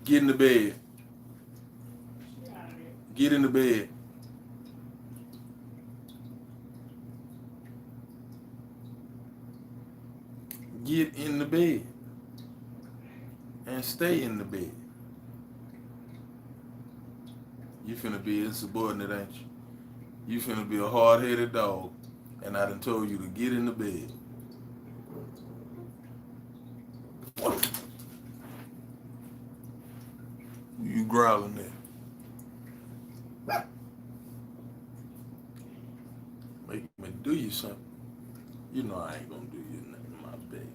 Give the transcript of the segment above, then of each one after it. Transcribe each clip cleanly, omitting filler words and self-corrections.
Get in the bed. Get in the bed. Get in the bed. And stay in the bed. You finna be insubordinate, ain't you? You finna be a hard-headed dog. And I done told you to get in the bed. What? You growling there. Make me do you something. You know I ain't gonna do you nothing, my baby.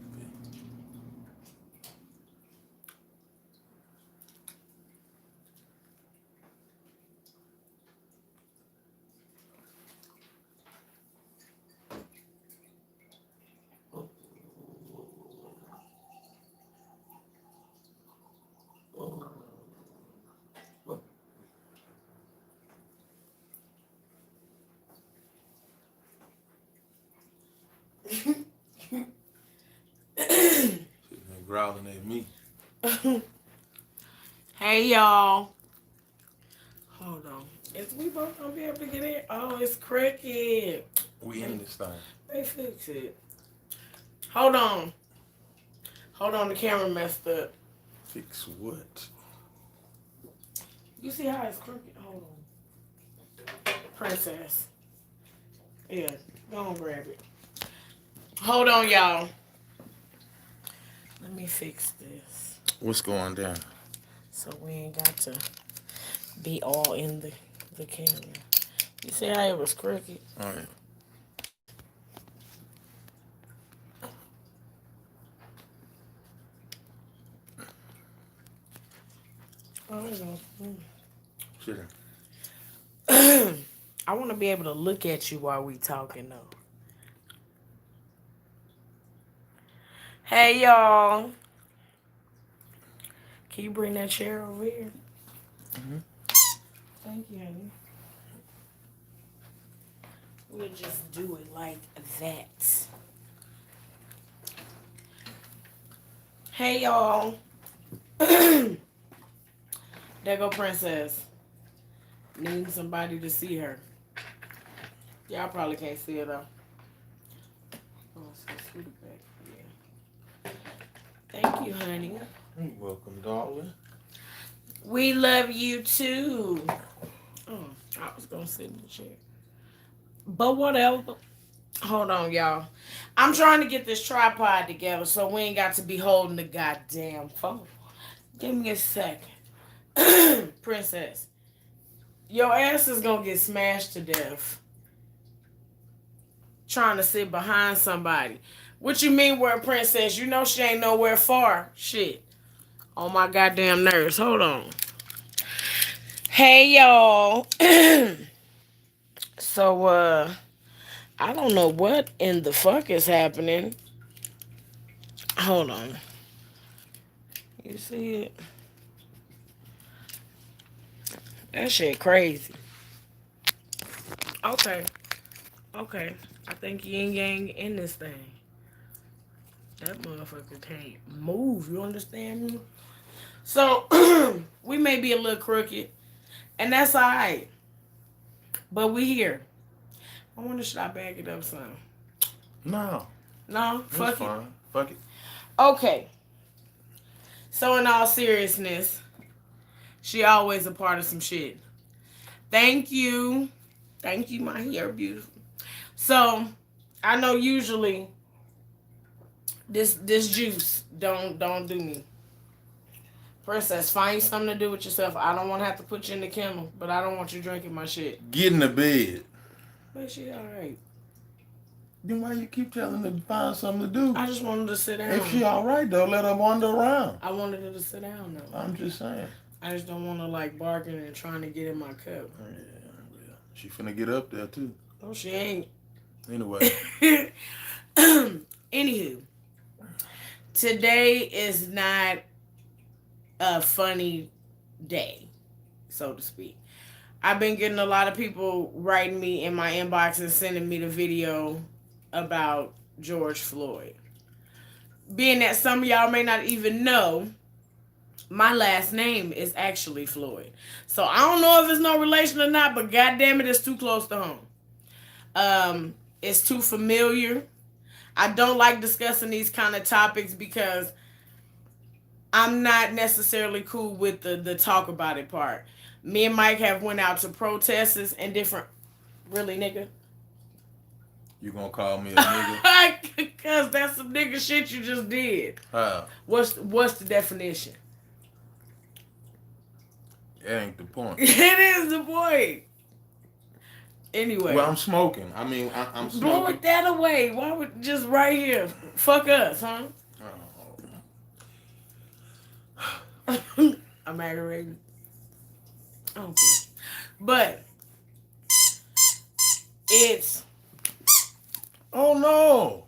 Growling at me. Hey y'all. Hold on. Is we both gonna be able to get in? Oh, it's cricket. We in this thing. They fix it. Hold on. Hold on, the camera messed up. Fix what? You see how it's crooked? Hold on. Princess. Yeah, go on, grab it. Hold on, y'all. Let me fix this. What's going down? So we ain't got to be all in the camera. You see how it was crooked? All right. Oh, there you go. Sit I want to be able to look at you while we talking, though. Hey, y'all. Can you bring that chair over here? Mm-hmm. Thank you, honey. We'll just do it like that. Hey, y'all. There go Princess. Needing somebody to see her. Y'all probably can't see her, though. Oh, so sweet back. Yeah. Thank you, honey. You're welcome, darling. We love you, too. Oh, I was going to sit in the chair. But whatever. Hold on, y'all. I'm trying to get this tripod together so we ain't got to be holding the goddamn phone. Give me a second. Princess, your ass is going to get smashed to death trying to sit behind somebody. What you mean, where Princess? You know she ain't nowhere far. Shit. On my goddamn nerves. Hold on. Hey, y'all. So, I don't know what in the fuck is happening. Hold on. You see it? That shit crazy. Okay. Okay. I think yin yang in this thing. That motherfucker can't move. You understand me? So, we may be a little crooked. And that's alright. But we here. I wonder, should I bag it up some? No. No? Fuck it. Fine. Fuck it. Okay. So, in all seriousness, she always a part of some shit. Thank you. Thank you, my hair beautiful. So, I know usually this juice don't do me. Princess, find something to do with yourself. I don't want to have to put you in the kennel, but I don't want you drinking my shit. Get in the bed. But she alright. Then why you keep telling her to find something to do? I just wanted to sit down. If she alright though, let her wander around. I wanted her to sit down though. I'm just saying. I just don't want to like barking and trying to get in my cup. Yeah. She finna get up there too. No, she ain't. Anyway. Anywho, today is not a funny day, so to speak. I've been getting a lot of people writing me in my inbox and sending me the video about George Floyd. Being that some of y'all may not even know, My last name is actually Floyd. So I don't know if it's no relation or not, but goddamn it, it's too close to home. It's too familiar. I don't like discussing these kind of topics because I'm not necessarily cool with the talk about it part. Me and Mike have went out to protests and different. Really, nigga? You gonna call me a nigga? Because that's some nigga shit you just did. How? What's the definition? That ain't the point. It is the point. Anyway. Well, I'm smoking. I mean, I'm smoking. Blow it that away. Why would just right here? Fuck us, huh? I'm aggravated. I don't care. But it's. Oh no!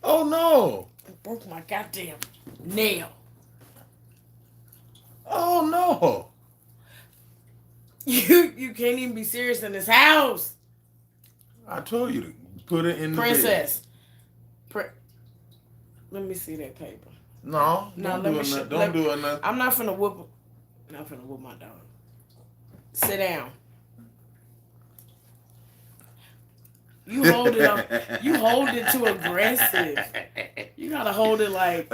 Oh no! I broke my goddamn nail. Oh no! You can't even be serious in this house. I told you to put it in the Princess. Let me see that paper. No, No, don't do it nothing. I'm not finna whoop. Not finna whoop my dog. Sit down. You hold it up. You hold it too aggressive. You gotta hold it like.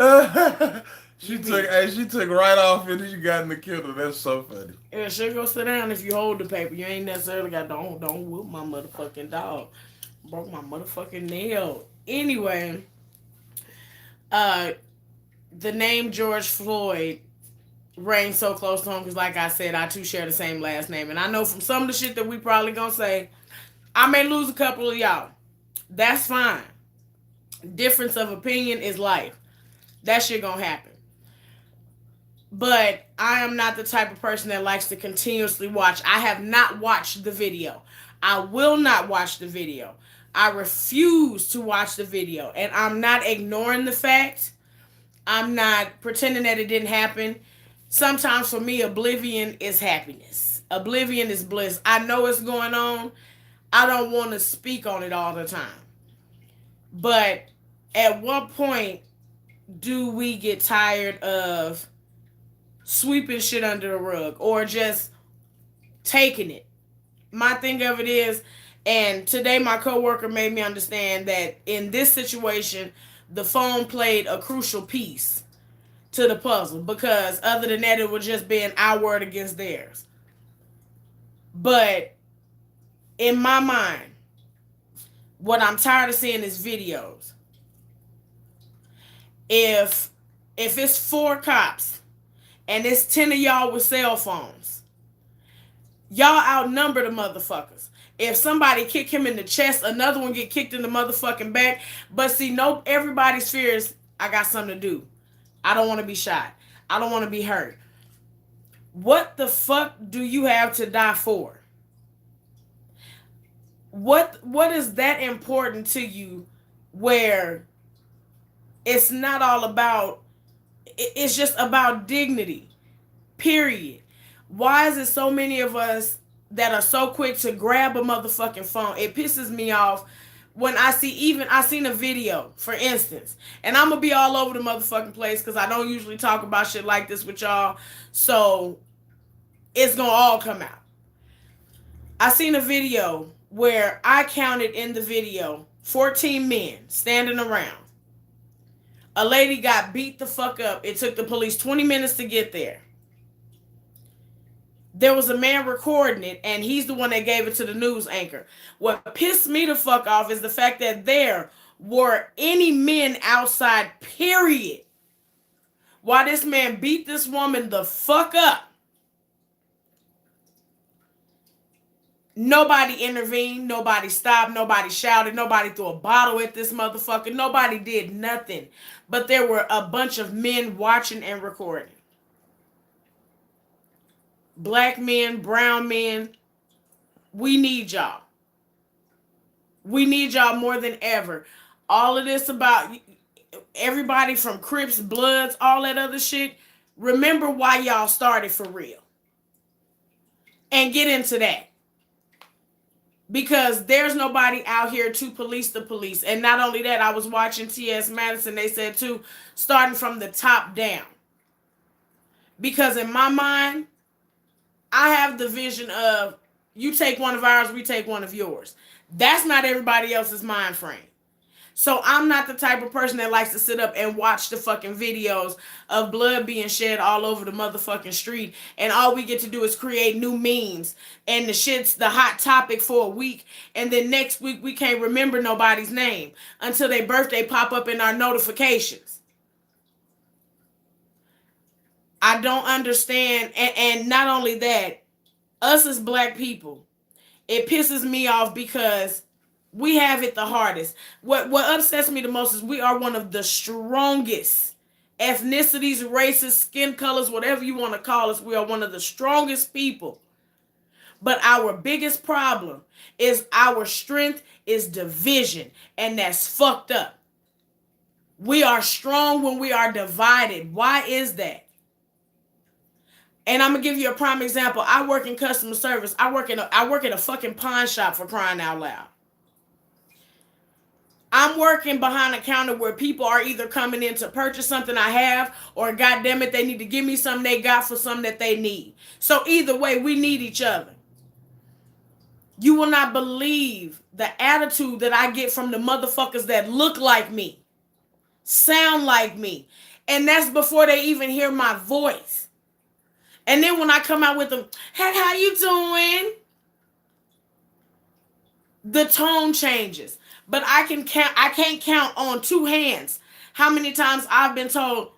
She took right off and she got in the kennel. That's so funny. Yeah, she'll go sit down if you hold the paper. You ain't necessarily got don't whoop my motherfucking dog. Broke my motherfucking nail. Anyway, the name George Floyd reigns so close to home because, like I said, I too share the same last name, and I know from some of the shit that we probably gonna say, I may lose a couple of y'all. That's fine. Difference of opinion is life. That shit gonna happen. But I am not the type of person that likes to continuously watch. I have not watched the video. I will not watch the video. I refuse to watch the video. And I'm not ignoring the fact. I'm not pretending that it didn't happen. Sometimes for me, oblivion is happiness. Oblivion is bliss. I know it's going on. I don't want to speak on it all the time. But at what point do we get tired of sweeping shit under the rug or just taking it? My thing of it is, and today my coworker made me understand that in this situation, the phone played a crucial piece to the puzzle because other than that, it would just be our word against theirs. But in my mind, what I'm tired of seeing is videos. If it's 4 cops and it's 10 of y'all with cell phones, y'all outnumber the motherfuckers. If somebody kick him in the chest, another one get kicked in the motherfucking back. But see, everybody's fear is, I got something to do. I don't want to be shot. I don't want to be hurt. What the fuck do you have to die for? What is that important to you where it's not all about, it's just about dignity, period. Why is it so many of us that are so quick to grab a motherfucking phone? It pisses me off when I seen a video, for instance, and I'm going to be all over the motherfucking place because I don't usually talk about shit like this with y'all, so it's going to all come out. I seen a video where I counted in the video 14 men standing around. A lady got beat the fuck up. It took the police 20 minutes to get there. There was a man recording it, and he's the one that gave it to the news anchor. What pissed me the fuck off is the fact that there were any men outside, period, while this man beat this woman the fuck up. Nobody intervened, nobody stopped, nobody shouted, nobody threw a bottle at this motherfucker, nobody did nothing. But there were a bunch of men watching and recording. Black men, brown men, we need y'all. We need y'all more than ever. All of this about everybody from Crips, Bloods, all that other shit, remember why y'all started for real. And get into that. Because there's nobody out here to police the police. And not only that, I was watching T.S. Madison. They said, too, starting from the top down. Because in my mind, I have the vision of you take one of ours, we take one of yours. That's not everybody else's mind frame. So I'm not the type of person that likes to sit up and watch the fucking videos of blood being shed all over the motherfucking street, and all we get to do is create new memes, and the shit's the hot topic for a week, and then next week we can't remember nobody's name until their birthday pop up in our notifications. I don't understand, and not only that, us as black people, it pisses me off because we have it the hardest. What upsets me the most is we are one of the strongest ethnicities, races, skin colors, whatever you want to call us. We are one of the strongest people. But our biggest problem is our strength is division, and that's fucked up. We are strong when we are divided. Why is that? And I'm gonna give you a prime example. I work in customer service. I work in a fucking pawn shop, for crying out loud. I'm working behind a counter where people are either coming in to purchase something I have, or goddamn it, they need to give me something they got for something that they need. So either way, we need each other. You will not believe the attitude that I get from the motherfuckers that look like me, sound like me, and that's before they even hear my voice. And then when I come out with them, hey, how you doing? The tone changes. But I can't count on two hands how many times I've been told,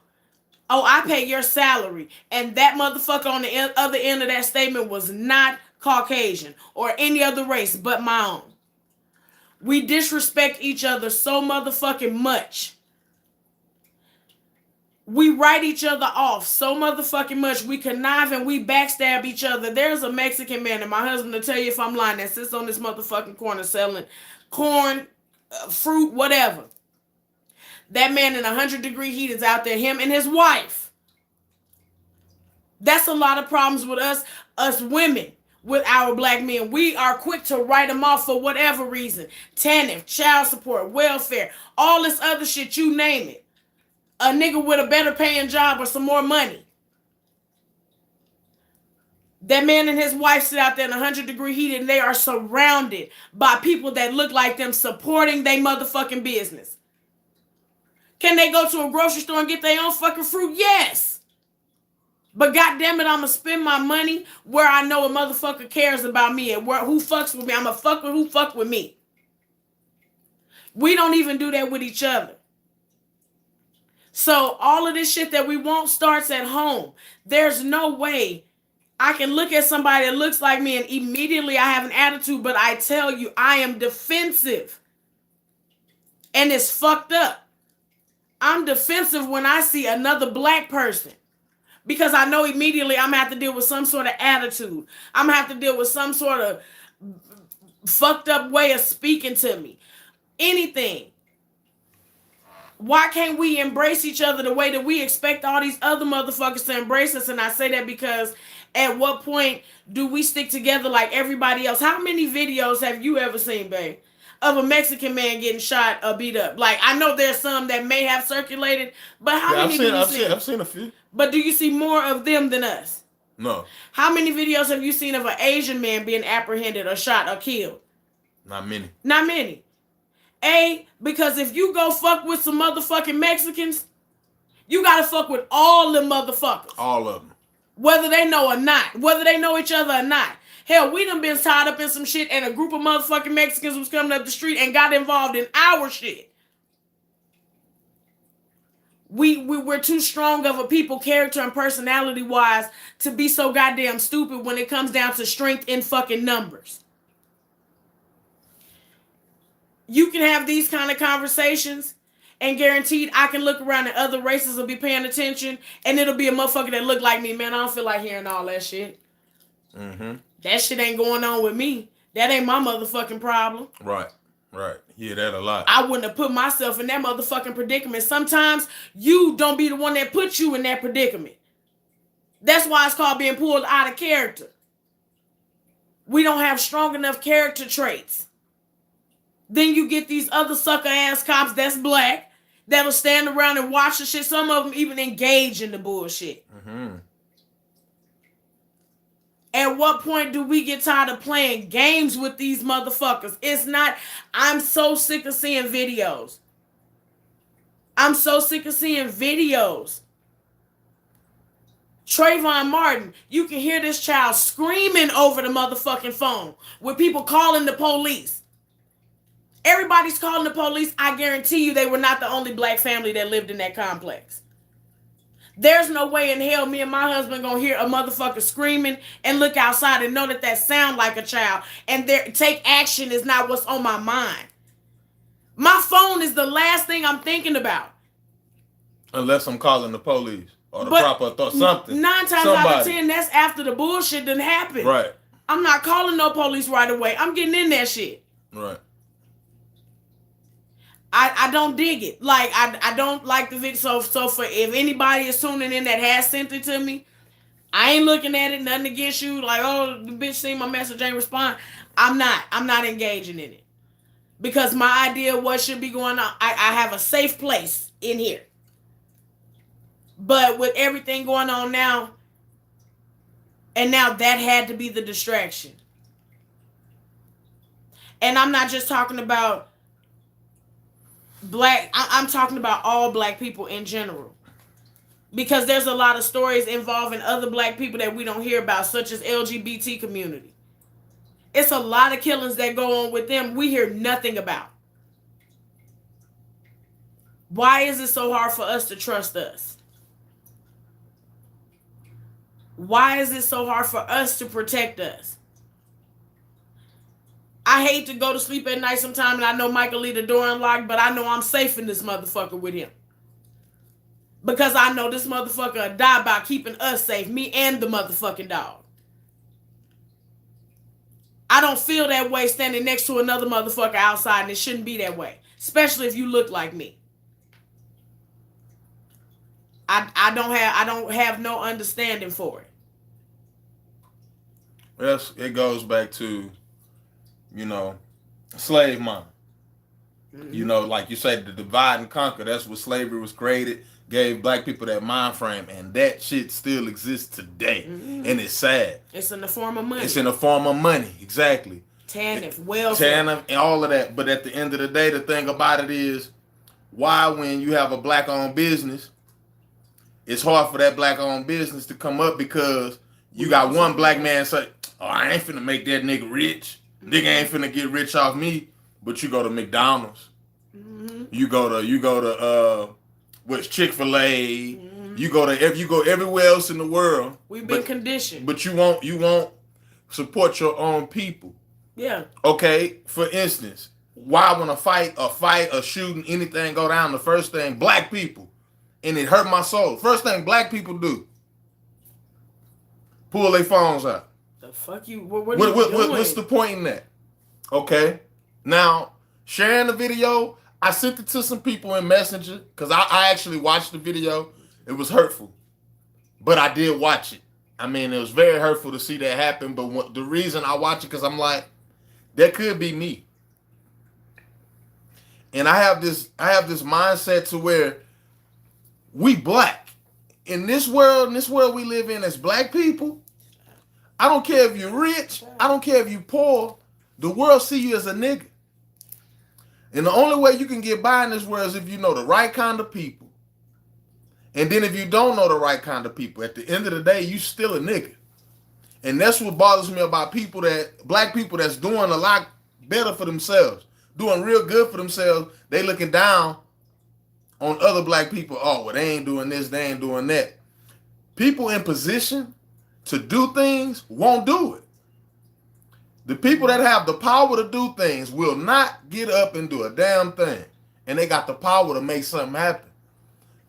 oh, I pay your salary. And that motherfucker on the other end of that statement was not Caucasian or any other race but my own. We disrespect each other so motherfucking much. We write each other off so motherfucking much. We connive and we backstab each other. There's a Mexican man, and my husband will tell you if I'm lying, that sits on this motherfucking corner selling corn, fruit, whatever. That man in 100-degree heat is out there, him and his wife. That's a lot of problems with us women, with our black men. We are quick to write them off for whatever reason. TANF, child support, welfare, all this other shit, you name it. A nigga with a better paying job or some more money. That man and his wife sit out there in 100-degree heat, and they are surrounded by people that look like them supporting their motherfucking business. Can they go to a grocery store and get their own fucking fruit? Yes. But goddamn it, I'ma spend my money where I know a motherfucker cares about me and who fucks with me. I'ma fuck with who fuck with me. We don't even do that with each other. So all of this shit that we want starts at home. There's no way I can look at somebody that looks like me and immediately I have an attitude, but I tell you, I am defensive. And it's fucked up. I'm defensive when I see another black person, because I know immediately I'm going to have to deal with some sort of attitude. I'm going to have to deal with some sort of fucked up way of speaking to me. Anything. Why can't we embrace each other the way that we expect all these other motherfuckers to embrace us? And I say that because at what point do we stick together like everybody else? How many videos have you ever seen, babe, of a Mexican man getting shot or beat up? Like, I know there's some that may have circulated, but how many do you see? I've seen a few. But do you see more of them than us? No. How many videos have you seen of an Asian man being apprehended or shot or killed? Not many. Not many. Because if you go fuck with some motherfucking Mexicans, you gotta fuck with all them motherfuckers. All of them. Whether they know or not. Whether they know each other or not. Hell, we done been tied up in some shit and a group of motherfucking Mexicans was coming up the street and got involved in our shit. We're too strong of a people, character and personality wise, to be so goddamn stupid when it comes down to strength in fucking numbers. You can have these kind of conversations and guaranteed I can look around and other races will be paying attention and it'll be a motherfucker that look like me. Man, I don't feel like hearing all that shit. Mm-hmm. That shit ain't going on with me. That ain't my motherfucking problem. Right. Hear that a lot. I wouldn't have put myself in that motherfucking predicament. Sometimes you don't be the one that put you in that predicament. That's why it's called being pulled out of character. We don't have strong enough character traits. Then you get these other sucker ass cops that's black that'll stand around and watch the shit. Some of them even engage in the bullshit. Mm-hmm. At what point do we get tired of playing games with these motherfuckers? It's not. I'm so sick of seeing videos. I'm so sick of seeing videos. Trayvon Martin, you can hear this child screaming over the motherfucking phone with people calling the police. Everybody's calling the police. I guarantee you they were not the only black family that lived in that complex. There's no way in hell me and my husband gonna hear a motherfucker screaming and look outside and know that sound like a child and take action is not what's on my mind. My phone is the last thing I'm thinking about. Unless I'm calling the police or the proper thought, something. 9 times out of 10, that's after the bullshit done happened. Right. I'm not calling no police right away. I'm getting in that shit. Right. I don't dig it. Like I don't like the video. So for if anybody is tuning in that has sent it to me, I ain't looking at it. Nothing against you. Like, oh, the bitch seen my message, ain't respond. I'm not engaging in it because my idea of what should be going on. I have a safe place in here. But with everything going on now, and now that had to be the distraction. And I'm not just talking about black, I'm talking about all black people in general. Because there's a lot of stories involving other black people that we don't hear about, such as LGBT community. It's a lot of killings that go on with them we hear nothing about. Why is it so hard for us to trust us? Why is it so hard for us to protect us? I hate to go to sleep at night sometime and I know Michael leave the door unlocked, but I know I'm safe in this motherfucker with him. Because I know this motherfucker will die by keeping us safe, me and the motherfucking dog. I don't feel that way standing next to another motherfucker outside, and it shouldn't be that way. Especially if you look like me. I don't have no understanding for it. Yes, it goes back to, slave mind. Mm-hmm. Like you say, the divide and conquer. That's what slavery was created. Gave black people that mind frame, and that shit still exists today. Mm-hmm. And it's sad. It's in the form of money. It's in the form of money, exactly. TANF, welfare. TANF, and all of that. But at the end of the day, the thing about it is, why when you have a black-owned business, it's hard for that black-owned business to come up because you got one black man say, oh, I ain't finna make that nigga rich. Nigga ain't finna get rich off me. But you go to McDonald's. Mm-hmm. You go to what's Chick-fil-A. Mm-hmm. You go everywhere else in the world. We've been conditioned. But you won't support your own people. Yeah. Okay, for instance, why when a fight, a shooting, anything go down, the first thing, black people, and it hurt my soul. First thing black people do, pull their phones out. The fuck you? What are you doing? What's the point in that? Okay, now sharing the video, I sent it to some people in Messenger because I actually watched the video. It was hurtful, but I did watch it. I mean, it was very hurtful to see that happen. But the reason I watch it because I'm like, that could be me. And I have this mindset to where we black in this world we live in as black people. I don't care if you're rich. I don't care if you're poor. The world see you as a nigga. And the only way you can get by in this world is if you know the right kind of people. And then if you don't know the right kind of people, at the end of the day, you still a nigga. And that's what bothers me about black people that's doing a lot better for themselves, doing real good for themselves. They looking down on other black people. Oh, well, they ain't doing this, they ain't doing that. People in position to do things won't do it. The people that have the power to do things will not get up and do a damn thing. And they got the power to make something happen.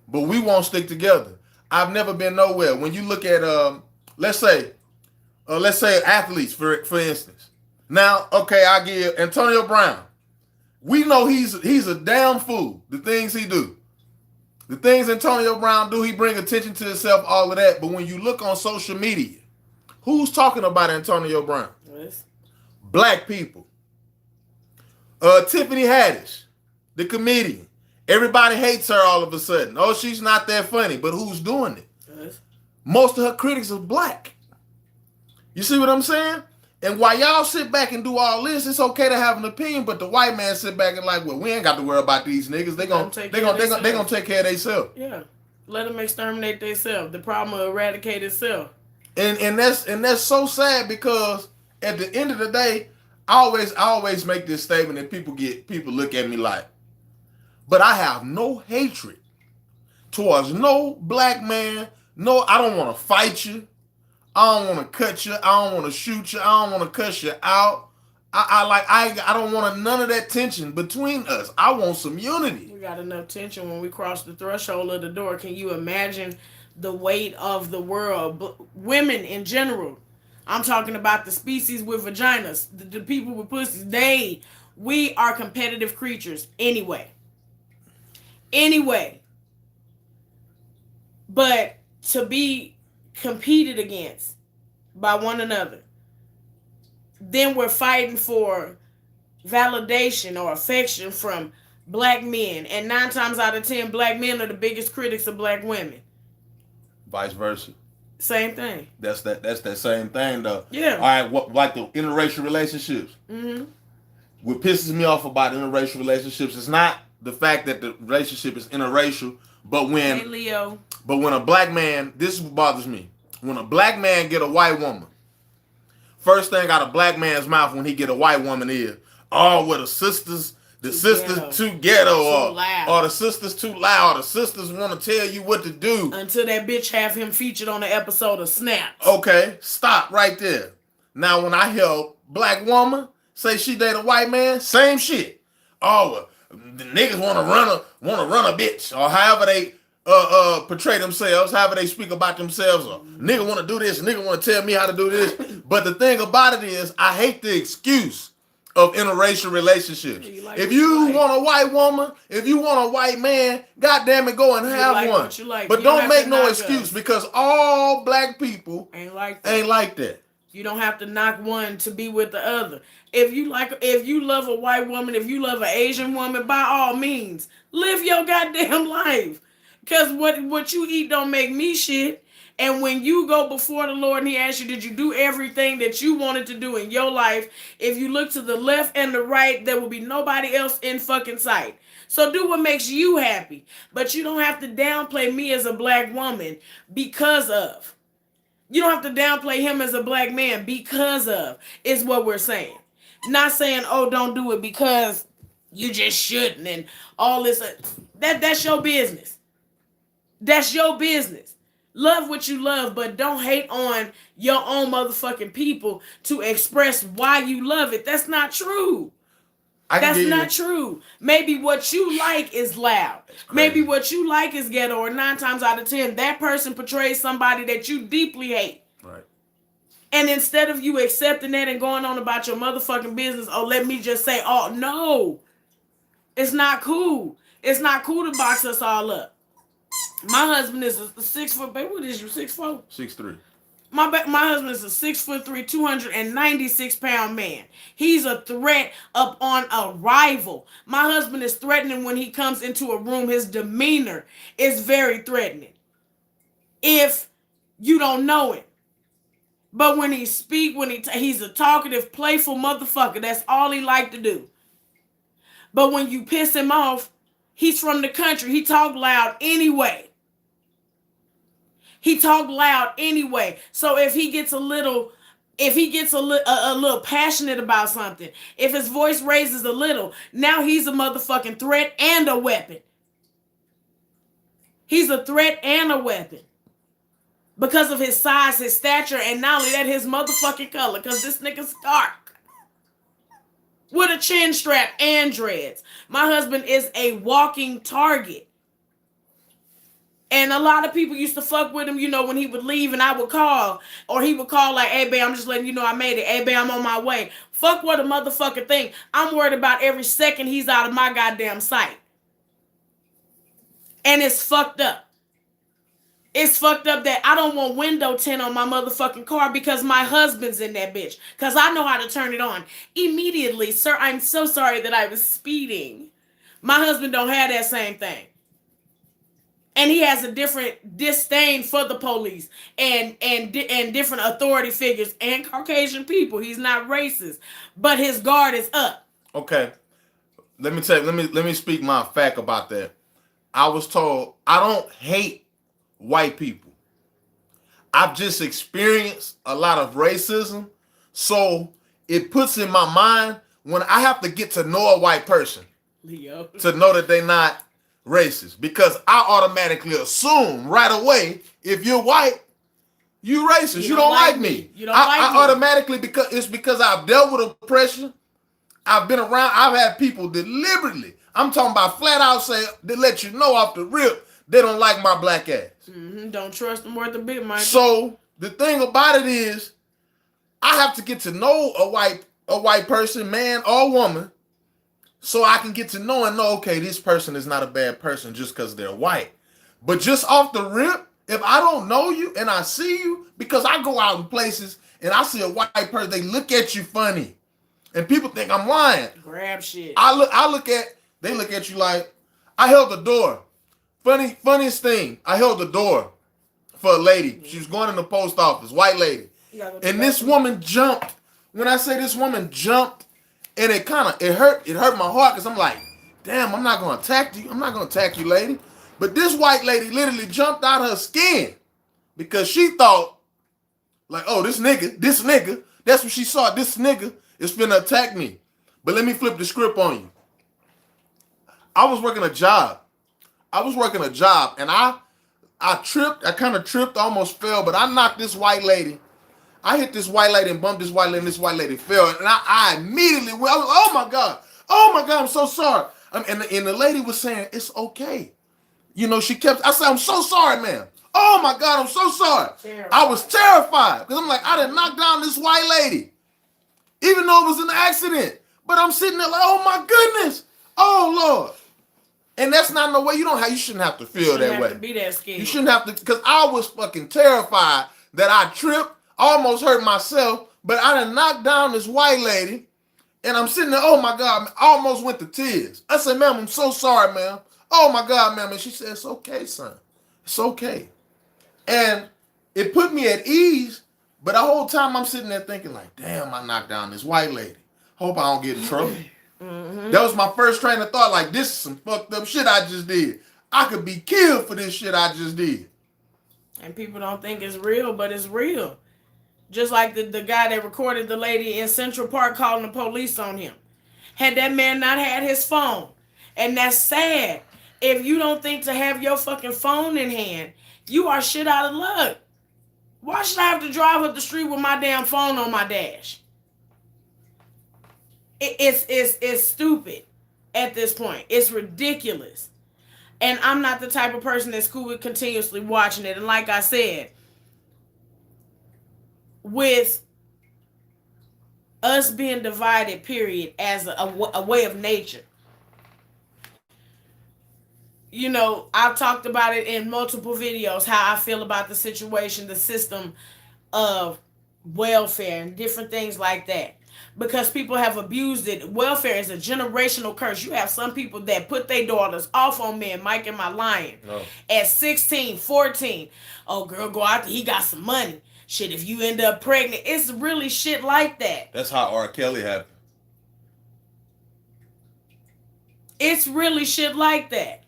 But we won't stick together. I've never been nowhere. When you look at, let's say athletes, for instance. Now, okay, I give Antonio Brown. We know he's a damn fool, the things he do. The things Antonio Brown do, he bring attention to himself, all of that. But when you look on social media, who's talking about Antonio Brown? Yes. Black people. Tiffany Haddish, the comedian. Everybody hates her all of a sudden. Oh, she's not that funny. But who's doing it? Yes. Most of her critics are black. You see what I'm saying? And while y'all sit back and do all this, it's okay to have an opinion, but the white man sit back and like, well, we ain't got to worry about these niggas. They gonna take care of themselves. Yeah. Let them exterminate themselves. The problem will eradicate itself. And that's so sad because at the end of the day, I always make this statement and people look at me like, but I have no hatred towards no black man. No, I don't want to fight you. I don't want to cut you. I don't want to shoot you. I don't want to cuss you out. I don't want none of that tension between us. I want some unity. We got enough tension when we cross the threshold of the door. Can you imagine the weight of the world? Women in general. I'm talking about the species with vaginas, the people with pussies. We are competitive creatures anyway. But to be competed against by one another, then we're fighting for validation or affection from black men, and 9 times out of 10 black men are the biggest critics of black women. Vice versa. Same thing. That's that same thing though. Yeah. All right, like the interracial relationships. Mm-hmm. What pisses me off about interracial relationships is not the fact that the relationship is interracial, but when a black man, this is what bothers me. When a black man get a white woman, first thing out of black man's mouth when he get a white woman is, oh, well, the sisters too ghetto, or the sisters too loud, the sisters want to tell you what to do. Until that bitch have him featured on an episode of Snapped. Okay, stop right there. Now, when I hear black woman say she date a white man, same shit. Oh, well, the niggas want to run a bitch, or however they portray themselves, however they speak about themselves, or nigga want to do this, nigga want to tell me how to do this. But the thing about it is, I hate the excuse of interracial relationships. If you want a white woman, if you want a white man, goddamn it, go and have one. But don't make no excuse, because all black people ain't like that. You don't have to knock one to be with the other. If you love a white woman, if you love an Asian woman, by all means, live your goddamn life. Because what you eat don't make me shit. And when you go before the Lord and he asks you, did you do everything that you wanted to do in your life? If you look to the left and the right, there will be nobody else in fucking sight. So do what makes you happy. But you don't have to downplay me as a black woman because of. You don't have to downplay him as a black man because of, is what we're saying. Not saying, oh, don't do it because you just shouldn't and all this. That's your business. That's your business. Love what you love, but don't hate on your own motherfucking people to express why you love it. That's not true. That's not true. Maybe what you like is loud. Maybe what you like is ghetto, or 9 times out of 10, that person portrays somebody that you deeply hate. Right. And instead of you accepting that and going on about your motherfucking business, oh, let me just say, oh, no. It's not cool. It's not cool to box us all up. My husband is a 6 foot, baby, what is you, 6'4"? 6'3". My husband is a 6'3", 296-pound man. He's a threat up on arrival. My husband is threatening when he comes into a room. His demeanor is very threatening. If you don't know him. But when he speak, he's a talkative, playful motherfucker. That's all he like to do. But when you piss him off, he's from the country. He talk loud anyway. So if he gets a little passionate about something, if his voice raises a little, now he's a motherfucking threat and a weapon. He's a threat and a weapon. Because of his size, his stature, and not only that, his motherfucking color. Because this nigga's dark. With a chin strap and dreads. My husband is a walking target. And a lot of people used to fuck with him, when he would leave and I would call. Or he would call like, hey, babe, I'm just letting you know I made it. Hey, babe, I'm on my way. Fuck what a motherfucker think. I'm worried about every second he's out of my goddamn sight. And it's fucked up. It's fucked up that I don't want window tint on my motherfucking car because my husband's in that bitch. Because I know how to turn it on. Immediately, sir, I'm so sorry that I was speeding. My husband don't have that same thing. And he has a different disdain for the police and different authority figures and Caucasian people. He's not racist, but his guard is up. Okay. Let me tell you, let me speak my fact about that. I was told I don't hate white people. I've just experienced a lot of racism. So it puts in my mind when I have to get to know a white person Leo. to know that they're not racist. Because I automatically assume right away, if you're white, you racist. You don't like me. You don't like me. I automatically, because I've dealt with oppression. I've been around, I've had people deliberately, I'm talking about flat out say, they let you know off the rip, they don't like my black ass. Mm-hmm. Don't trust them worth a bit, Mike. So the thing about it is, I have to get to know a white person, man or woman, so I can get to know and know, okay, this person is not a bad person just because they're white. But just off the rip, if I don't know you and I see you, because I go out in places and I see a white person, they look at you funny. And people think I'm lying. Grab shit. They look at you like, I held the door. Funniest thing, I held the door for a lady. She was going in the post office, white lady. And this woman jumped. When I say this woman jumped, and it hurt my heart because I'm like, damn, I'm not gonna attack you. I'm not gonna attack you, lady. But this white lady literally jumped out her skin because she thought, like, oh, this nigga, that's what she saw. This nigga is finna attack me. But let me flip the script on you. I was working a job. And I tripped. I kind of tripped, almost fell, but I knocked this white lady. I hit this white lady and bumped this white lady, and this white lady fell. And I immediately went, oh my God, I'm so sorry. And the lady was saying, it's okay. You know, I said, I'm so sorry, ma'am. Oh my God, I'm so sorry. Terrified. I was terrified because I'm like, I done knocked down this white lady. Even though it was an accident. But I'm sitting there like, oh my goodness. Oh Lord. And that's not no way you shouldn't have to feel that way. You shouldn't have to be that scared. You shouldn't have to, because I was fucking terrified that I tripped, almost hurt myself, but I done knocked down this white lady, and I'm sitting there, oh my God, I almost went to tears. I said, ma'am, I'm so sorry, ma'am. Oh my God, ma'am. And she said, it's okay, son. It's okay. And it put me at ease. But the whole time I'm sitting there thinking like, damn, I knocked down this white lady. Hope I don't get in trouble. Mm-hmm. That was my first train of thought. Like, this is some fucked up shit I just did. I could be killed for this shit I just did. And people don't think it's real, but it's real. Just like the guy that recorded the lady in Central Park calling the police on him. Had that man not had his phone. And that's sad. If you don't think to have your fucking phone in hand, you are shit out of luck. Why should I have to drive up the street with my damn phone on my dash? It's stupid at this point. It's ridiculous. And I'm not the type of person that's cool with continuously watching it. And like I said, with us being divided, period, as a way of nature. You know, I've talked about it in multiple videos, how I feel about the situation, the system of welfare and different things like that. Because people have abused it. Welfare is a generational curse. You have some people that put their daughters off on men. Mike, am I lying? No. At 16, 14. Oh, girl, go out there. He got some money. Shit, if you end up pregnant, it's really shit like that. That's how R. Kelly happened. It's really shit like that.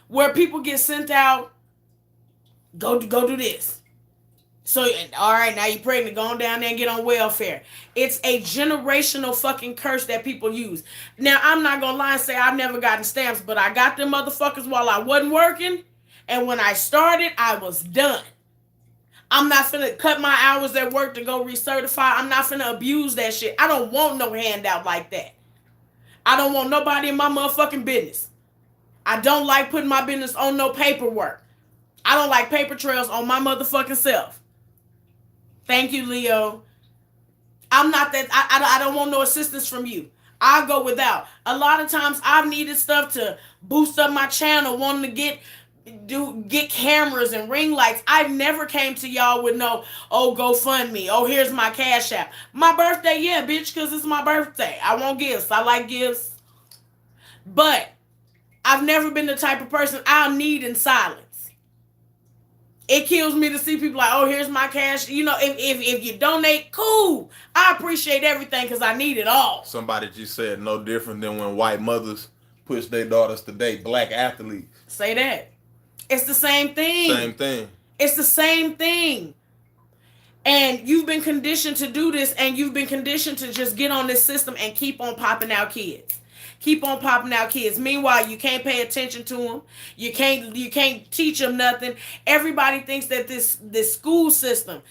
Where people get sent out, go do this. So, all right, now you're pregnant, go on down there and get on welfare. It's a generational fucking curse that people use. Now, I'm not going to lie and say I've never gotten stamps, but I got them motherfuckers while I wasn't working. And when I started, I was done. I'm not finna cut my hours at work to go recertify. I'm not finna abuse that shit. I don't want no handout like that. I don't want nobody in my motherfucking business. I don't like putting my business on no paperwork. I don't like paper trails on my motherfucking self. Thank you, Leo. I'm not that. I don't want no assistance from you. I'll go without. A lot of times I've needed stuff to boost up my channel, wanting to get cameras and ring lights. I've never came to y'all with no, oh, GoFundMe. Oh, here's my Cash App. My birthday, yeah, bitch, because it's my birthday. I want gifts. I like gifts. But I've never been the type of person I'll need in silence. It kills me to see people like, oh, here's my cash. You know, if you donate, cool. I appreciate everything because I need it all. Somebody just said no different than when white mothers push their daughters to date black athletes. Say that. It's the same thing. Same thing. It's the same thing. And you've been conditioned to do this, and you've been conditioned to just get on this system and keep on popping out kids. Keep on popping out kids. Meanwhile, you can't pay attention to them. You can't teach them nothing. Everybody thinks that this school system,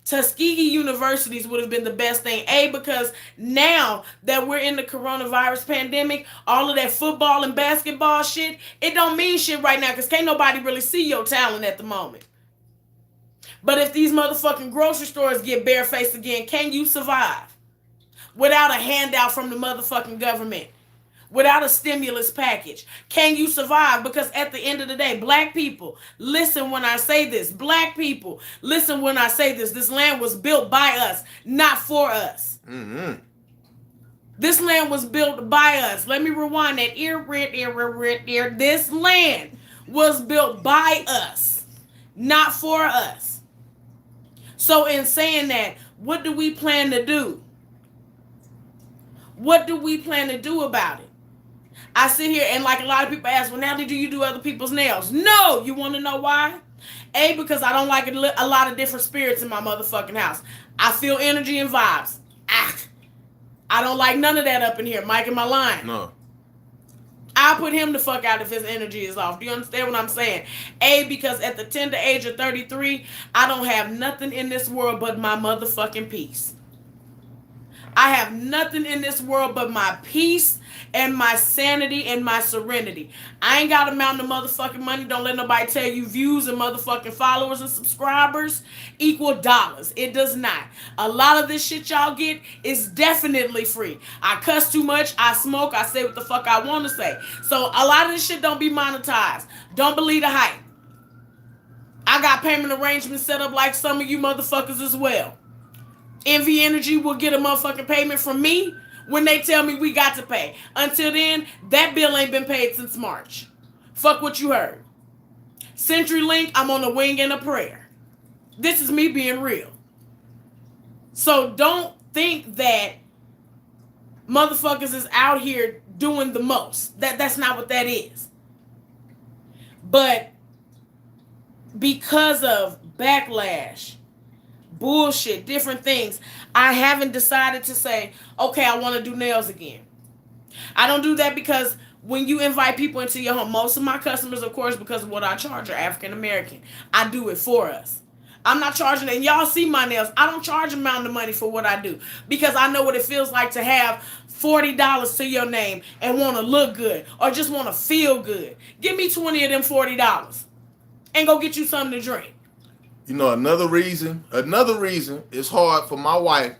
Tuskegee universities would have been the best thing. Because now that we're in the coronavirus pandemic, all of that football and basketball shit, it don't mean shit right now because can't nobody really see your talent at the moment. But if these motherfucking grocery stores get barefaced again, can you survive? Without a handout from the motherfucking government. Without a stimulus package. Can you survive? Because at the end of the day, black people, listen when I say this. Black people, listen when I say this. This land was built by us, not for us. Mm-hmm. This land was built by us. Let me rewind that. This land was built by us, not for us. So in saying that, what do we plan to do? What do we plan to do about it? I sit here and like a lot of people ask, well, now do you do other people's nails? No. You want to know why? A, because I don't like a lot of different spirits in my motherfucking house. I feel energy and vibes. I don't like none of that up in here. Mike, am I lying? No. I'll put him the fuck out if his energy is off. Do you understand what I'm saying? A, because at the tender age of 33, I don't have nothing in this world but my motherfucking peace. I have nothing in this world but my peace and my sanity and my serenity. I ain't got a mountain of motherfucking money. Don't let nobody tell you views and motherfucking followers and subscribers equal dollars. It does not. A lot of this shit y'all get is definitely free. I cuss too much. I smoke. I say what the fuck I want to say. So a lot of this shit don't be monetized. Don't believe the hype. I got payment arrangements set up like some of you motherfuckers as well. Envy Energy will get a motherfucking payment from me when they tell me we got to pay. Until then, that bill ain't been paid since March. Fuck what you heard. CenturyLink, I'm on a wing and a prayer. This is me being real. So don't think that motherfuckers is out here doing the most. That's not what that is. But because of backlash, bullshit, different things, I haven't decided to say, okay, I want to do nails again. I don't do that because when you invite people into your home, most of my customers, of course, because of what I charge, are African American. I do it for us. I'm not charging, and y'all see my nails. I don't charge a mountain of money for what I do because I know what it feels like to have $40 to your name and want to look good or just want to feel good. Give me 20 of them $40 and go get you something to drink. You know, another reason it's hard for my wife,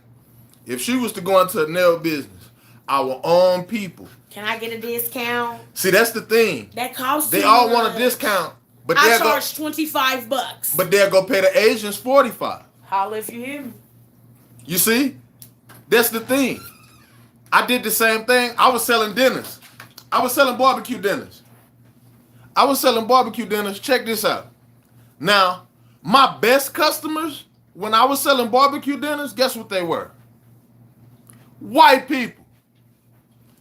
if she was to go into a nail business, our own people. Can I get a discount? See, that's the thing. That costs They too all much. want a discount, but I they'll charge $25. But they'll go pay the Asians $45. Holla if you hear me. You see? That's the thing. I did the same thing. I was selling dinners. I was selling barbecue dinners. Check this out. Now, my best customers, when I was selling barbecue dinners, guess what they were? White people.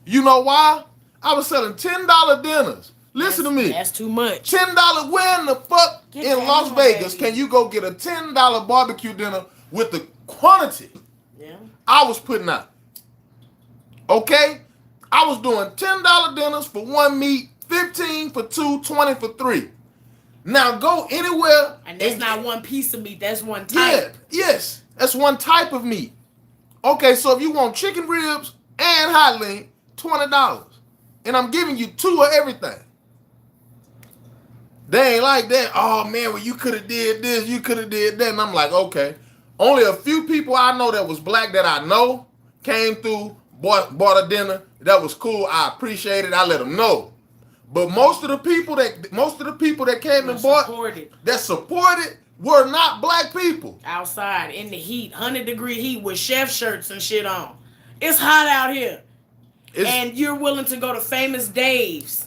You know why? I was selling $10 dinners. Listen to me. That's too much. $10. Where in the fuck Get in that Las on, Vegas baby. can you go get a $10 barbecue dinner with the quantity Yeah. I was putting out? Okay? I was doing $10 dinners for one meat, 15 for two, 20 for three. Now go anywhere. And that's not one piece of meat. That's one Yeah, type. yes. That's one type of meat. Okay, so if you want chicken ribs and hot link, $20. And I'm giving you two of everything. They ain't like that. Oh man, well you could have did this, you could have did that. And I'm like, okay. Only a few people I know that was black that I know came through, bought a dinner. That was cool. I appreciate it. I let them know. But most of the people that came and bought, that supported, were not black people. Outside in the heat, 100-degree heat with chef shirts and shit on. It's hot out here. And you're willing to go to Famous Dave's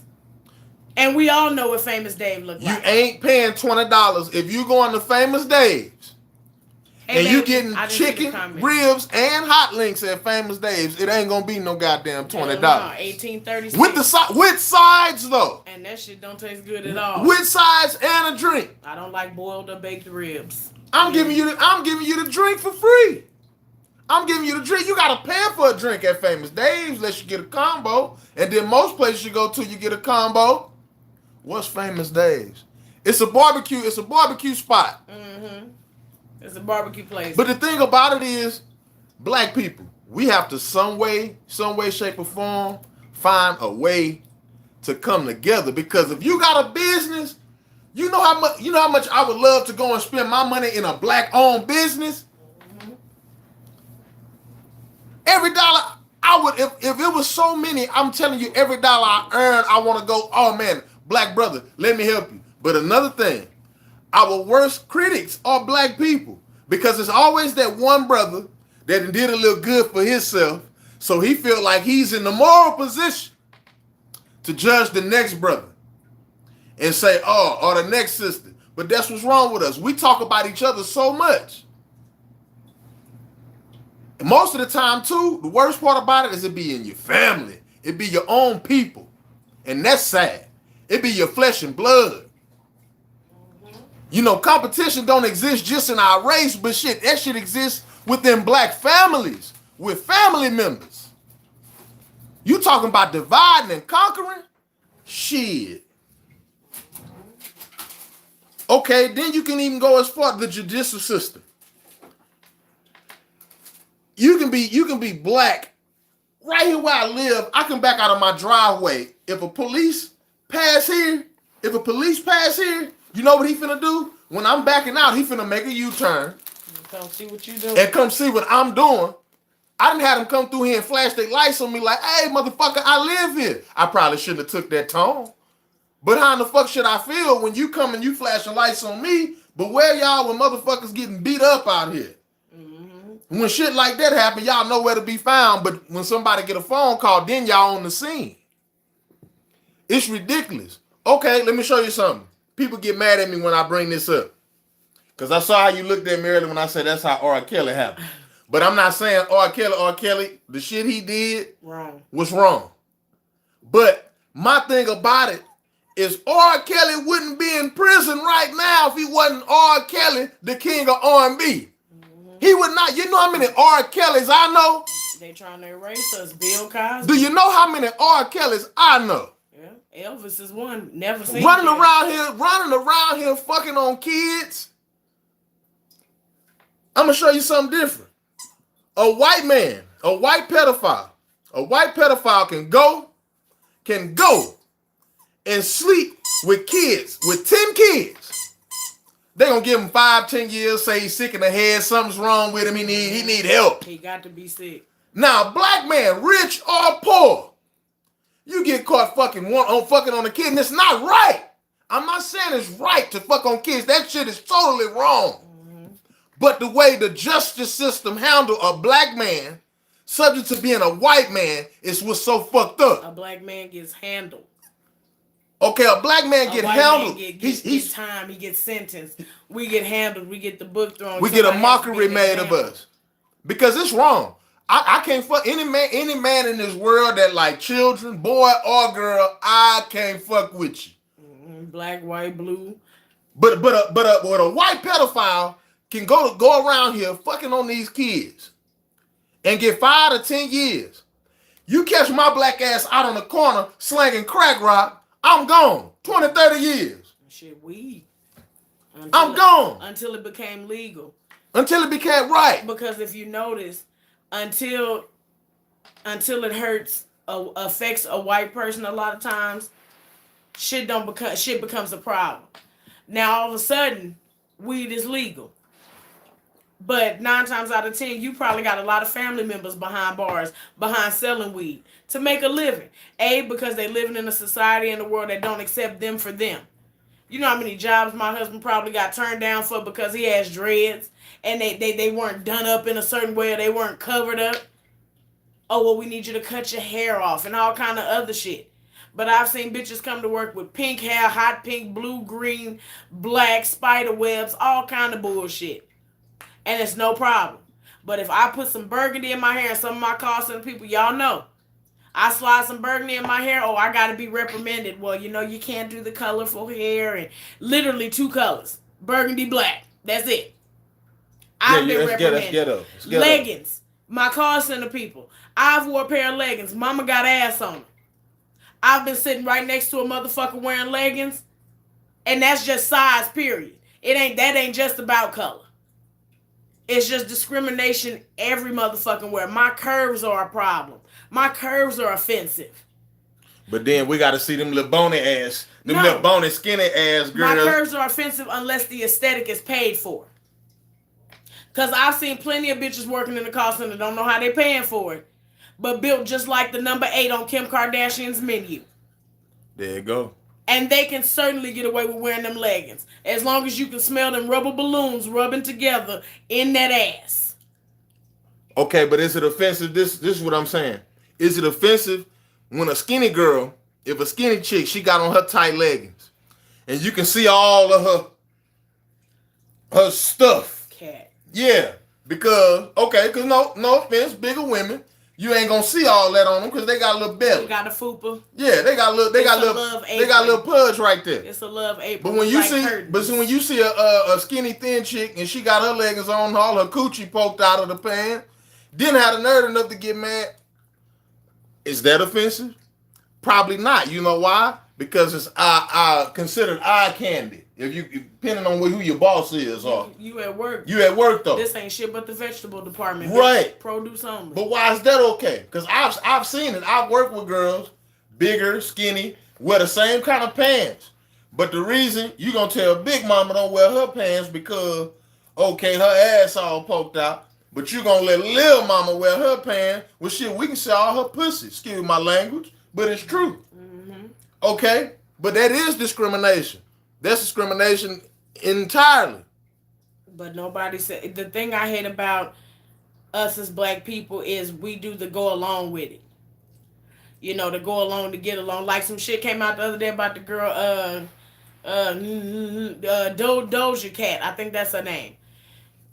And we all know what Famous Dave looked You like. ain't paying $20 if you going to Famous Dave's. Hey, And baby, you getting I didn't see the chicken, comment. ribs, and hot links at Famous Dave's. It ain't gonna be no goddamn $20. No, 1836. With sides though. And that shit don't taste good at all. With sides and a drink. I don't like boiled or baked ribs. I'm giving you the drink for free. I'm giving you the drink. You gotta pay for a drink at Famous Dave's unless you get a combo. And then most places you go to, you get a combo. What's Famous Dave's? It's a barbecue spot. Mm-hmm. It's a barbecue place. But the thing about it is, black people, we have to some way, shape, or form, find a way to come together. Because if you got a business, you know how much I would love to go and spend my money in a black-owned business. Mm-hmm. Every dollar I would, if it was so many, I'm telling you, every dollar I earn, I want to go, oh man, black brother, let me help you. But another thing, our worst critics are black people, because it's always that one brother that did a little good for himself, so he feel like he's in the moral position to judge the next brother and say, oh, or the next sister. But that's what's wrong with us. We talk about each other so much. And most of the time, too, the worst part about it is it be in your family. It be your own people. And that's sad. It be your flesh and blood. You know, competition don't exist just in our race, but shit, that shit exists within black families, with family members. You talking about dividing and conquering? Shit. Okay, then you can even go as far as the judicial system. You can be black. Right here where I live, I can back out of my driveway. If a police pass here, you know what he finna do? When I'm backing out, he finna make a U-turn. Come see what you do. And come see what I'm doing. I didn't have them come through here and flash their lights on me like, hey, motherfucker, I live here. I probably shouldn't have took that tone. But how in the fuck should I feel when you come and you flashing lights on me, but where y'all when motherfuckers getting beat up out here? Mm-hmm. When shit like that happen, y'all know where to be found, but when somebody get a phone call, then y'all on the scene. It's ridiculous. Okay, let me show you something. People get mad at me when I bring this up. Because I saw how you looked at me earlier when I said that's how R. Kelly happened. But I'm not saying R. Kelly, the shit he did was wrong. But my thing about it is R. Kelly wouldn't be in prison right now if he wasn't R. Kelly, the king of R&B. Mm-hmm. He would not. You know how many R. Kellys I know? They trying to erase us. Bill Cosby. Do you know how many R. Kellys I know? Yeah, Elvis is one. Never seen running around here fucking on kids. I'm gonna show you something different. A white pedophile can go and sleep with kids, with 10 kids. They gonna give him 5-10 years, say he's sick in the head, something's wrong with him, he need help. He got to be sick. Now, black man, rich or poor, you get caught fucking on a kid, and it's not right. I'm not saying it's right to fuck on kids. That shit is totally wrong. But the way the justice system handle a black man subject to being a white man is what's so fucked up. A black man gets handled. Okay, a black man get handled. He's time. He gets sentenced. We get handled. We get the book thrown. We get a mockery made of us because it's wrong. I can't fuck any man in this world that like children, boy or girl. I can't fuck with you. Black, white, blue. But a white pedophile can go around here fucking on these kids and get 5 to 10 years. You catch my black ass out on the corner slanging crack rock, I'm gone. 20, 30 years. Shit, weed. I'm gone. Until it became legal. Until it became right. Because if you notice, until it hurts, affects a white person a lot of times, shit becomes a problem. Now all of a sudden, weed is legal. But 9 times out of 10, you probably got a lot of family members behind bars, behind selling weed to make a living. Because they living in a society in the world that don't accept them for them. You know how many jobs my husband probably got turned down for because he has dreads and they weren't done up in a certain way or they weren't covered up. Oh, well, we need you to cut your hair off and all kind of other shit. But I've seen bitches come to work with pink hair, hot pink, blue, green, black, spider webs, all kind of bullshit. And it's no problem. But if I put some burgundy in my hair and some of my call center people, y'all know, I slide some burgundy in my hair, oh, I gotta be reprimanded. Well, you can't do the colorful hair and literally 2 colors. Burgundy, black. That's it. I've been reprimanded. Ghetto. Leggings. My call center people. I've wore a pair of leggings. Mama got ass on them. I've been sitting right next to a motherfucker wearing leggings, and that's just size, period. That ain't just about color. It's just discrimination every motherfucking where. My curves are a problem. My curves are offensive. But then we got to see them little bony ass, little bony skinny ass girls. My curves are offensive unless the aesthetic is paid for. Because I've seen plenty of bitches working in the call center, don't know how they paying for it, but built just like the number 8 on Kim Kardashian's menu. There you go. And they can certainly get away with wearing them leggings. As long as you can smell them rubber balloons rubbing together in that ass. Okay, but is it offensive? This is what I'm saying. Is it offensive when a skinny girl, if a skinny chick, she got on her tight leggings, and you can see all of her stuff? Cat. Yeah, because no offense, bigger women, you ain't gonna see all that on them because they got a little belly. They got a fupa. Yeah, they got a little pudge right there. It's a love apron. But when you see a skinny thin chick and she got her leggings on, all her coochie poked out of the pan, didn't have the nerve enough to get mad. Is that offensive? Probably not. You know why? Because it's considered eye candy. If you depending on who your boss is, or you at work. You at work though. This ain't shit but the vegetable department. Right. Produce only. But why is that okay? Because I've seen it. I've worked with girls, bigger, skinny, wear the same kind of pants. But the reason you gonna tell Big Mama don't wear her pants because her ass all poked out. But you gonna let Lil Mama wear her pants. Well, shit, we can see all her pussy. Excuse my language, but it's true. Mm-hmm. Okay, but that is discrimination. That's discrimination entirely. But nobody said. The thing I hate about us as black people is we do the go along with it. To go along to get along. Like some shit came out the other day about the girl, Doja Cat. I think that's her name.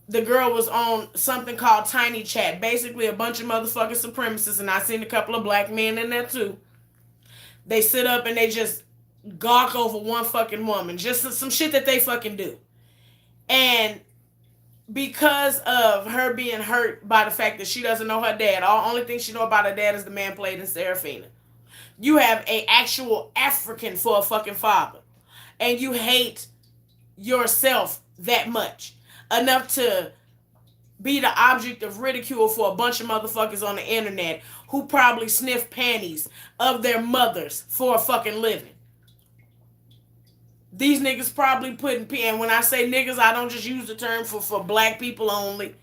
The girl was on something called Tiny Chat. Basically a bunch of motherfucking supremacists, and I seen a couple of black men in there too. They sit up and they just gawk over one fucking woman. Just some shit that they fucking do. And because of her being hurt by the fact that she doesn't know her dad, only thing she know about her dad is the man played in Serafina. You have a actual African for a fucking father. And you hate yourself that much. Enough to be the object of ridicule for a bunch of motherfuckers on the internet who probably sniff panties of their mothers for a fucking living. These niggas probably and when I say niggas, I don't just use the term for black people only.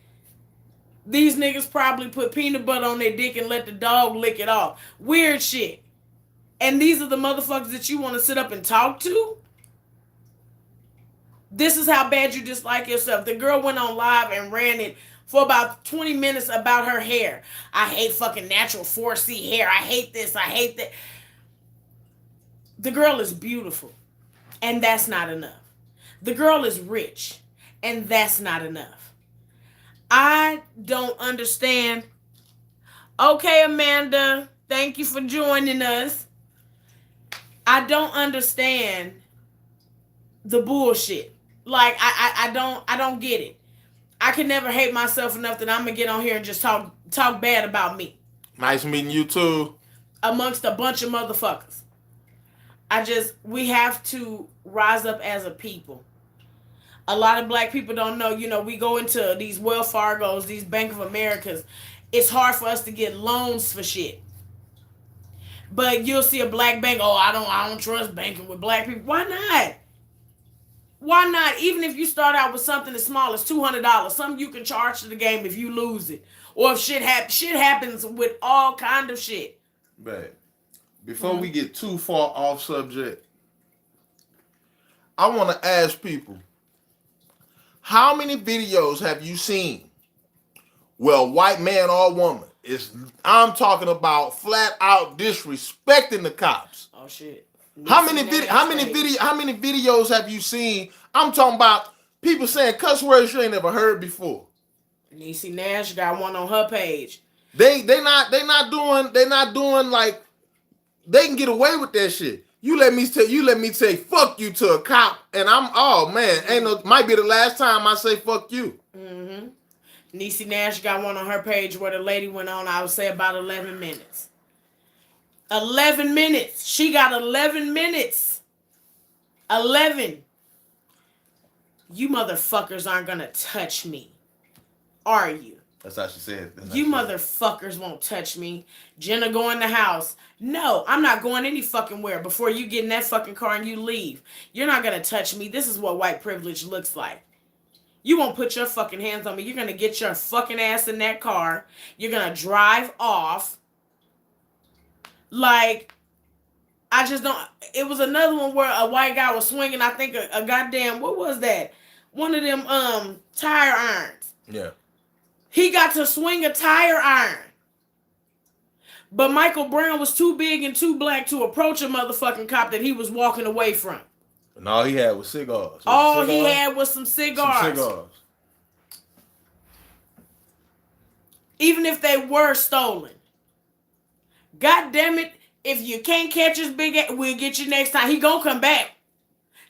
These niggas probably put peanut butter on their dick and let the dog lick it off. Weird shit. And these are the motherfuckers that you want to sit up and talk to? This is how bad you dislike yourself. The girl went on live and ran it for about 20 minutes about her hair. I hate fucking natural 4C hair. I hate this. I hate that. The girl is beautiful. And that's not enough. The girl is rich. And that's not enough. I don't understand. Okay, Amanda. Thank you for joining us. I don't understand the bullshit. Like, I don't get it. I can never hate myself enough that I'm going to get on here and just talk bad about me. Nice meeting you too. Amongst a bunch of motherfuckers. We have to rise up as a people. A lot of black people don't know, we go into these Wells Fargos, these Bank of Americas. It's hard for us to get loans for shit. But you'll see a black bank, I don't trust banking with black people. Why not? Why not? Even if you start out with something as small as $200, something you can charge to the game if you lose it. Or if shit happens with all kind of shit. But before we get too far off subject, I want to ask people, how many videos have you seen where a white man or woman I'm talking about flat out disrespecting the cops. Oh shit. How many videos have you seen? I'm talking about people saying cuss words you ain't never heard before. Niecy Nash got one on her page. They not doing like they can get away with that shit. You let me say fuck you to a cop, and might be the last time I say fuck you. Mm-hmm. Niecy Nash got one on her page where the lady went on, I would say about 11 minutes. 11 minutes. She got 11 minutes. 11. You motherfuckers aren't gonna touch me. Are you? That's how she said. You motherfuckers won't touch me. Jenna, go in the house. No, I'm not going any fucking where before you get in that fucking car and you leave. You're not gonna touch me. This is what white privilege looks like. You won't put your fucking hands on me. You're gonna get your fucking ass in that car. You're gonna drive off. Like, I just don't. It was another one where a white guy was swinging, I think, a goddamn, what was that? One of them tire irons. Yeah. He got to swing a tire iron. But Michael Brown was too big and too black to approach a motherfucking cop that he was walking away from. And all he had was cigars. All he had was some cigars. Even if they were stolen. God damn it. If you can't catch his big ass, we'll get you next time. He gonna come back.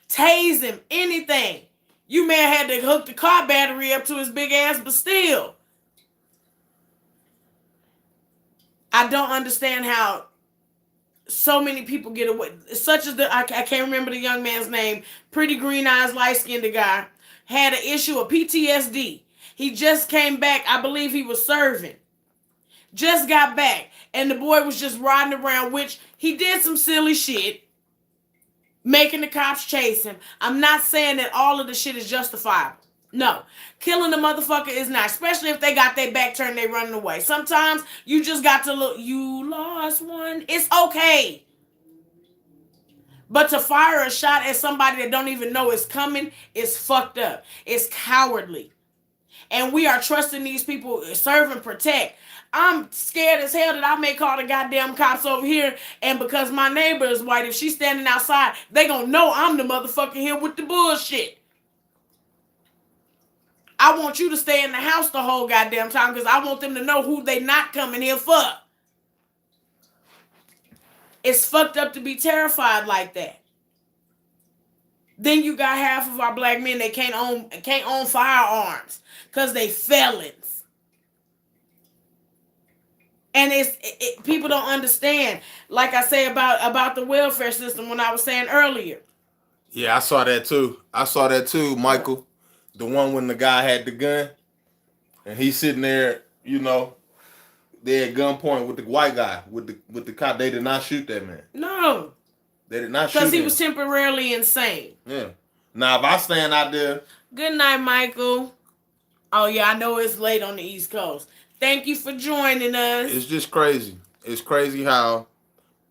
Tase him. Anything. You may have had to hook the car battery up to his big ass, but still. I don't understand how so many people get away. Such as I can't remember the young man's name. Pretty green eyes, light skinned guy. Had an issue of PTSD. He just came back. I believe he was serving. Just got back. And the boy was just riding around, which he did some silly shit. Making the cops chase him. I'm not saying that all of the shit is justifiable. No. Killing a motherfucker is not. Especially if they got their back turned, they running away. Sometimes you just got to look. You lost one. It's okay. But to fire a shot at somebody that don't even know is coming is fucked up. It's cowardly. And we are trusting these people, serve and protect. I'm scared as hell that I may call the goddamn cops over here, and because my neighbor is white, if she's standing outside, they gonna know I'm the motherfucker here with the bullshit. I want you to stay in the house the whole goddamn time because I want them to know who they not coming here for. It's fucked up to be terrified like that. Then you got half of our black men that can't own firearms because they felons. And people don't understand. Like I say about the welfare system when I was saying earlier. Yeah, I saw that too, Michael. The one when the guy had the gun and he's sitting there, they at gunpoint with the white guy, with the cop. They did not shoot that man. No. They did not shoot him. Because he was temporarily insane. Yeah. Now, if I stand out there. Good night, Michael. Oh, yeah, I know it's late on the East Coast. Thank you for joining us. It's just crazy. It's crazy why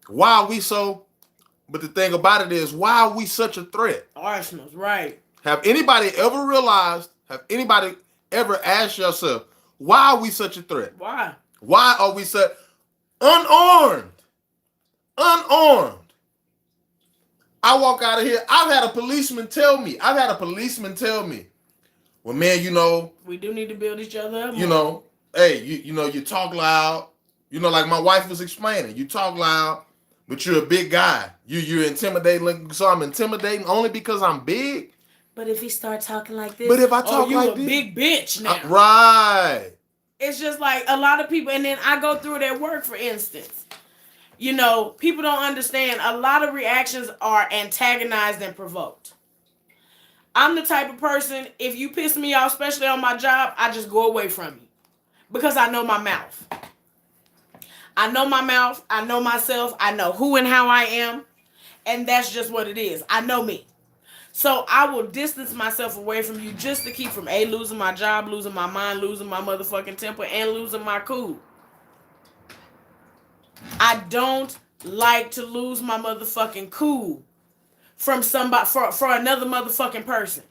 are we so, but the thing about it is, why are we such a threat? Arsenal's right. Have anybody ever asked yourself, why are we such a threat? Why? Why are we such unarmed? Unarmed. I walk out of here. I've had a policeman tell me, well, man, we do need to build each other up. Hey, you talk loud. Like my wife was explaining, you talk loud, but you're a big guy. You're intimidating. So I'm intimidating only because I'm big. But if he start talking like this, but if I talk like this, you a big bitch now. Right. It's just like a lot of people, and then I go through it at work, for instance. People don't understand. A lot of reactions are antagonized and provoked. I'm the type of person, if you piss me off, especially on my job, I just go away from you. Because I know my mouth. I know my mouth. I know myself. I know who and how I am. And that's just what it is. I know me. So I will distance myself away from you just to keep from A, losing my job, losing my mind, losing my motherfucking temper, and losing my cool. I don't like to lose my motherfucking cool from somebody for another motherfucking person.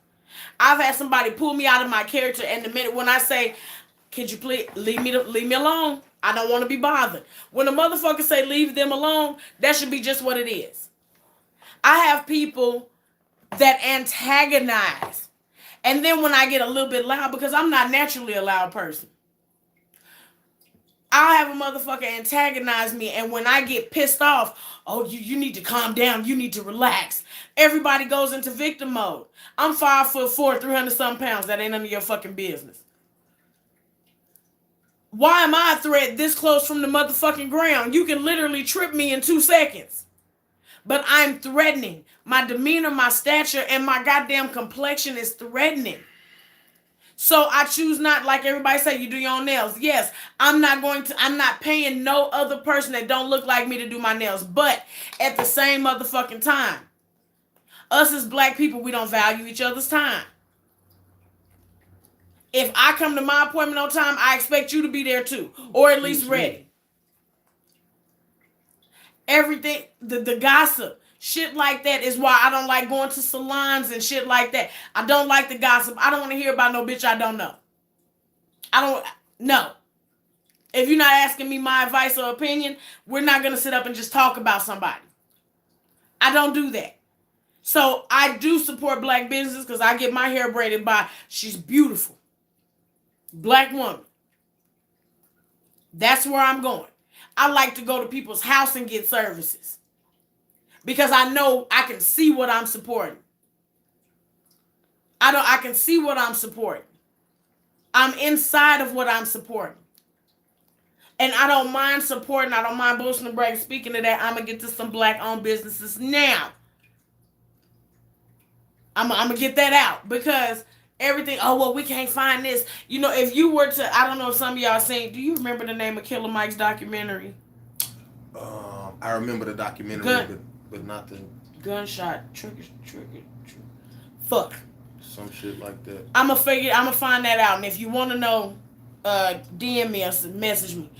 I've had somebody pull me out of my character, and the minute when I say, could you please leave me alone? I don't want to be bothered. When a motherfucker say leave them alone, that should be just what it is. I have people that antagonize. And then when I get a little bit loud, because I'm not naturally a loud person, I'll have a motherfucker antagonize me, and when I get pissed off, oh, you need to calm down, you need to relax. Everybody goes into victim mode. I'm 5'4", 300-something pounds. That ain't none of your fucking business. Why am I a threat this close from the motherfucking ground? You can literally trip me in 2 seconds. But I'm threatening. My demeanor, my stature, and my goddamn complexion is threatening. So I choose not, like everybody say, you do your own nails. Yes, I'm not paying no other person that don't look like me to do my nails. But at the same motherfucking time, us as black people, we don't value each other's time. If I come to my appointment on time, I expect you to be there too. Or at least ready. Everything, the gossip, shit like that is why I don't like going to salons and shit like that. I don't like the gossip. I don't want to hear about no bitch I don't know. No. If you're not asking me my advice or opinion, we're not going to sit up and just talk about somebody. I don't do that. So I do support black businesses because I get my hair braided by, she's beautiful. Black woman. That's where I'm going. I like to go to people's house and get services. Because I know I can see what I'm supporting. I can see what I'm supporting. I'm inside of what I'm supporting. And I don't mind supporting. I don't mind boasting and bragging. Speaking of that, I'm going to get to some black-owned businesses now. I'm going to get that out. Because everything, oh, well, we can't find this. You know, if you were to, I don't know if some of y'all seen, do you remember the name of Killer Mike's documentary? I remember the documentary, but not the... Gunshot, fuck. Some shit like that. I'm gonna find that out. And if you want to know, DM me or message me.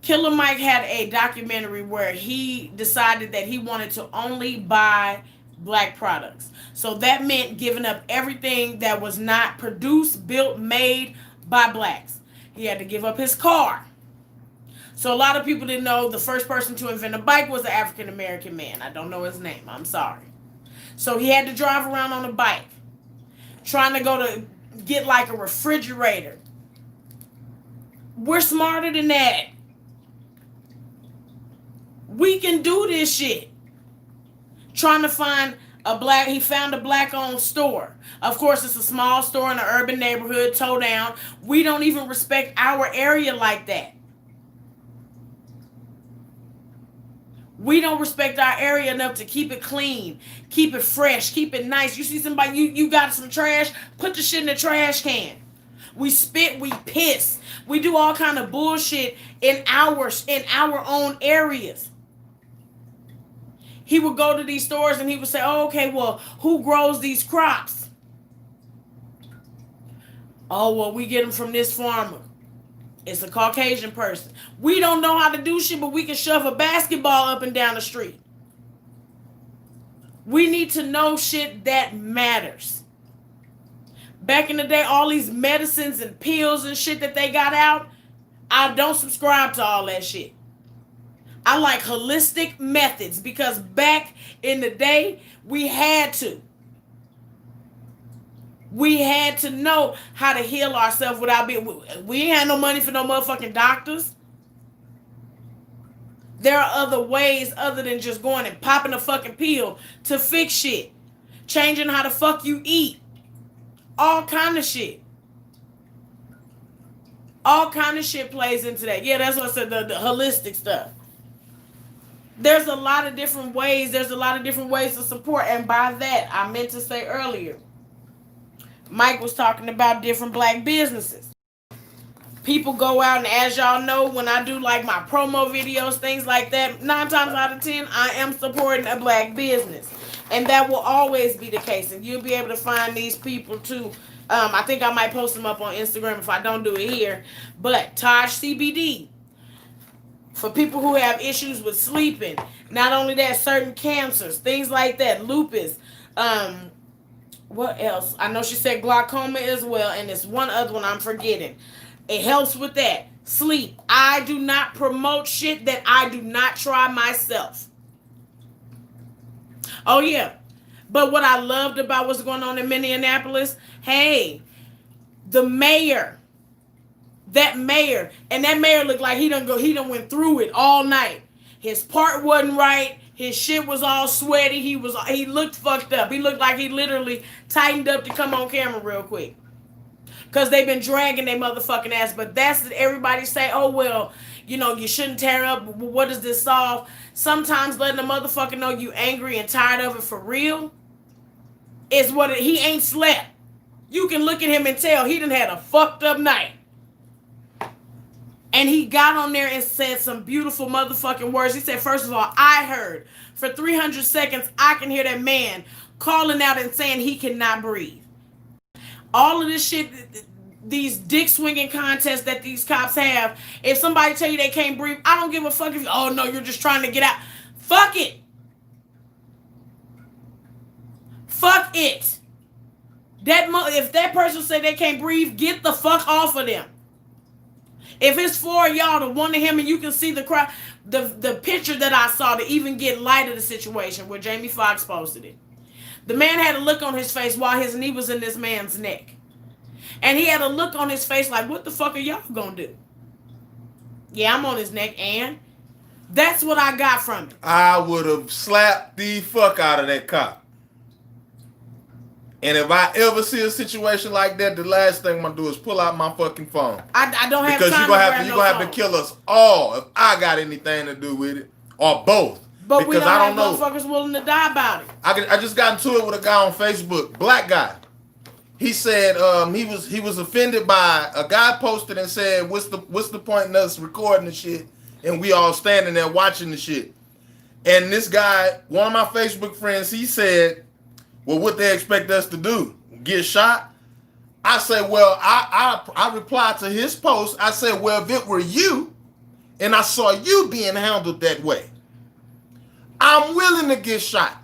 Killer Mike had a documentary where he decided that he wanted to only buy black products. So that meant giving up everything that was not produced, built, made by blacks. He had to give up his car. So a lot of people didn't know the first person to invent a bike was an African American man. I don't know his name. I'm sorry. So he had to drive around on a bike, trying to go to get like a refrigerator. We're smarter than that. We can do this shit. Trying to find he found a black-owned store. Of course, it's a small store in an urban neighborhood, toe down. We don't even respect our area like that. We don't respect our area enough to keep it clean, keep it fresh, keep it nice. You see somebody, you got some trash, put the shit in the trash can. We spit, we piss. We do all kind of bullshit in our own areas. He would go to these stores and he would say, oh, okay, well, who grows these crops? Oh, well, we get them from this farmer. It's a Caucasian person. We don't know how to do shit, but we can shove a basketball up and down the street. We need to know shit that matters. Back in the day, all these medicines and pills and shit that they got out, I don't subscribe to all that shit. I like holistic methods because back in the day, we had to. We had to know how to heal ourselves without being... We ain't had no money for no motherfucking doctors. There are other ways other than just going and popping a fucking pill to fix shit. Changing how the fuck you eat. All kind of shit. All kind of shit plays into that. Yeah, that's what I said, the holistic stuff. There's a lot of different ways. There's a lot of different ways to support. And by that, I meant to say earlier, Mike was talking about different black businesses. People go out, and as y'all know, when I do like my promo videos, things like that, 9 times out of 10, I am supporting a black business. And that will always be the case. And you'll be able to find these people too. I think I might post them up on Instagram if I don't do it here. But Taj CBD. For people who have issues with sleeping. Not only that, certain cancers, things like that, lupus. What else? I know she said glaucoma as well, and there's one other one I'm forgetting. It helps with that. sleep. I do not promote shit that I do not try myself. Oh, yeah. But what I loved about what's going on in Minneapolis, hey, the mayor, and that mayor looked like he done went through it all night. His part wasn't right. His shit was all sweaty. He looked fucked up. He looked like he literally tightened up to come on camera real quick. Because they've been dragging their motherfucking ass. But that's everybody say, oh, well, you shouldn't tear up. What does this solve? Sometimes letting a motherfucker know you angry and tired of it for real is he ain't slept. You can look at him and tell he done had a fucked up night. And he got on there and said some beautiful motherfucking words. He said, first of all, I heard for 300 seconds, I can hear that man calling out and saying he cannot breathe. All of this shit, these dick swinging contests that these cops have, if somebody tell you they can't breathe, I don't give a fuck if, oh no, you're just trying to get out. Fuck it. Fuck it. If that person say they can't breathe, get the fuck off of them. If it's for y'all to one of him and you can see the crowd, the picture that I saw to even get light of the situation where Jamie Foxx posted it. The man had a look on his face while his knee was in this man's neck. And he had a look on his face like, what the fuck are y'all gonna do? Yeah, I'm on his neck, and that's what I got from it. I would have slapped the fuck out of that cop. And if I ever see a situation like that, the last thing I'm gonna do is pull out my fucking phone. I don't have because time you're gonna have to kill us all if I got anything to do with it, or both. But because we don't have motherfuckers willing to die about it. I just got into it with a guy on Facebook, black guy. He said he was offended by a guy posted and said, what's the point in us recording the shit and we all standing there watching the shit? And this guy, one of my Facebook friends, he said, well, what they expect us to do? Get shot? I said, well, I replied to his post. I said, well, if it were you and I saw you being handled that way, I'm willing to get shot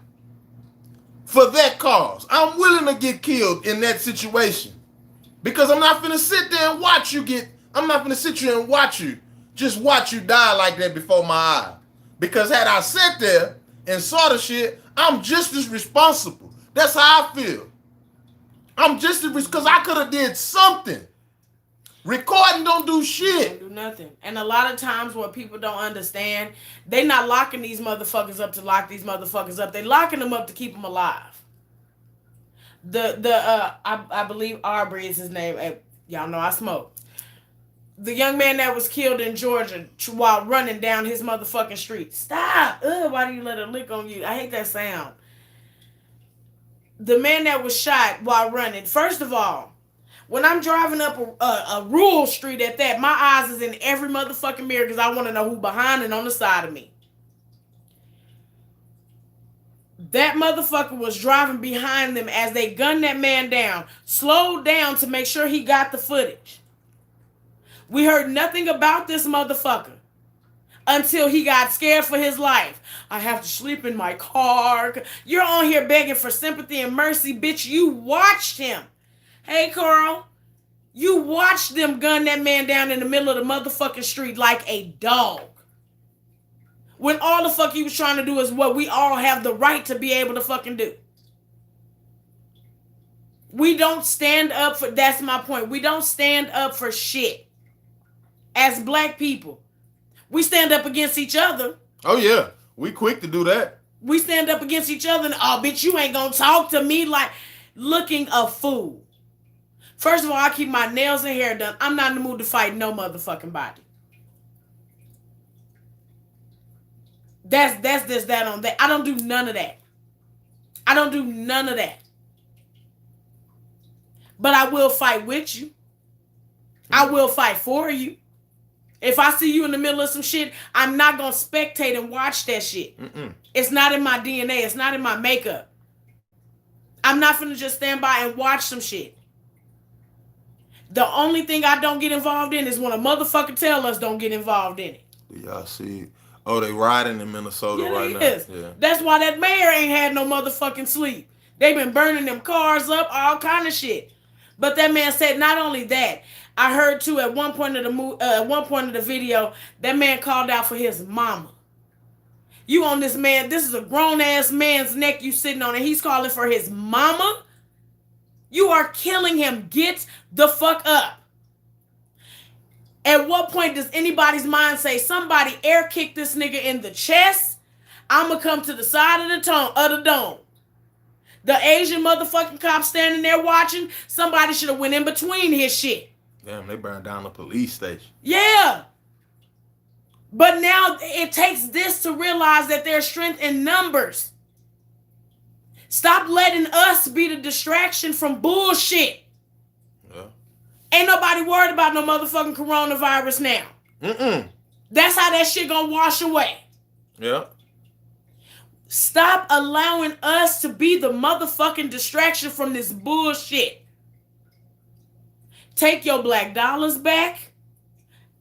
for that cause. I'm willing to get killed in that situation because I'm not finna sit there and watch you I'm not finna sit here and watch you die like that before my eyes. Because had I sat there and saw the shit, I'm just as responsible. That's how I feel. I'm just because I could have did something. Recording don't do shit. Don't do nothing. And a lot of times what people don't understand, they not locking these motherfuckers up to lock these motherfuckers up. They locking them up to keep them alive. I believe Arbery is his name. Y'all know I smoke. The young man that was killed in Georgia while running down his motherfucking street. Stop. Why do you let it lick on you? I hate that sound. The man that was shot while running. First of all, when I'm driving up a rural street at that, my eyes is in every motherfucking mirror because I want to know who behind and on the side of me. That motherfucker was driving behind them as they gunned that man down, slowed down to make sure he got the footage. We heard nothing about this motherfucker until he got scared for his life. I have to sleep in my car. You're on here begging for sympathy and mercy, bitch. You watched him. Hey, Carl. You watched them gun that man down in the middle of the motherfucking street like a dog. When all the fuck he was trying to do is what we all have the right to be able to fucking do. We don't stand up for, that's my point. We don't stand up for shit. As black people. We stand up against each other. Oh, yeah. We quick to do that. We stand up against each other and, oh, bitch, you ain't gonna talk to me like looking a fool. First of all, I keep my nails and hair done. I'm not in the mood to fight no motherfucking body. That's this, that, on that. I don't do none of that. I don't do none of that. But I will fight with you. I will fight for you. If I see you in the middle of some shit, I'm not going to spectate and watch that shit. It's not in my DNA. It's not in my makeup. I'm not finna just stand by and watch some shit. The only thing I don't get involved in is when a motherfucker tell us don't get involved in it. Y'all see? Oh, they riding in Minnesota right now. Yeah. That's why that mayor ain't had no motherfucking sleep. They been burning them cars up, all kind of shit. But that man said, not only that, I heard too at one point of the video, that man called out for his mama. You on this man, this is a grown ass man's neck you sitting on, and he's calling for his mama. You are killing him. Get the fuck up. At what point does anybody's mind say, somebody air kick this nigga in the chest? I'ma come to the side of the dome. The Asian motherfucking cop standing there watching, somebody should have went in between his shit. Damn, they burned down the police station. Yeah. But now it takes this to realize that there's strength in numbers. Stop letting us be the distraction from bullshit. Yeah. Ain't nobody worried about no motherfucking coronavirus now. That's how that shit gonna wash away. Yeah. Stop allowing us to be the motherfucking distraction from this bullshit. Take your black dollars back.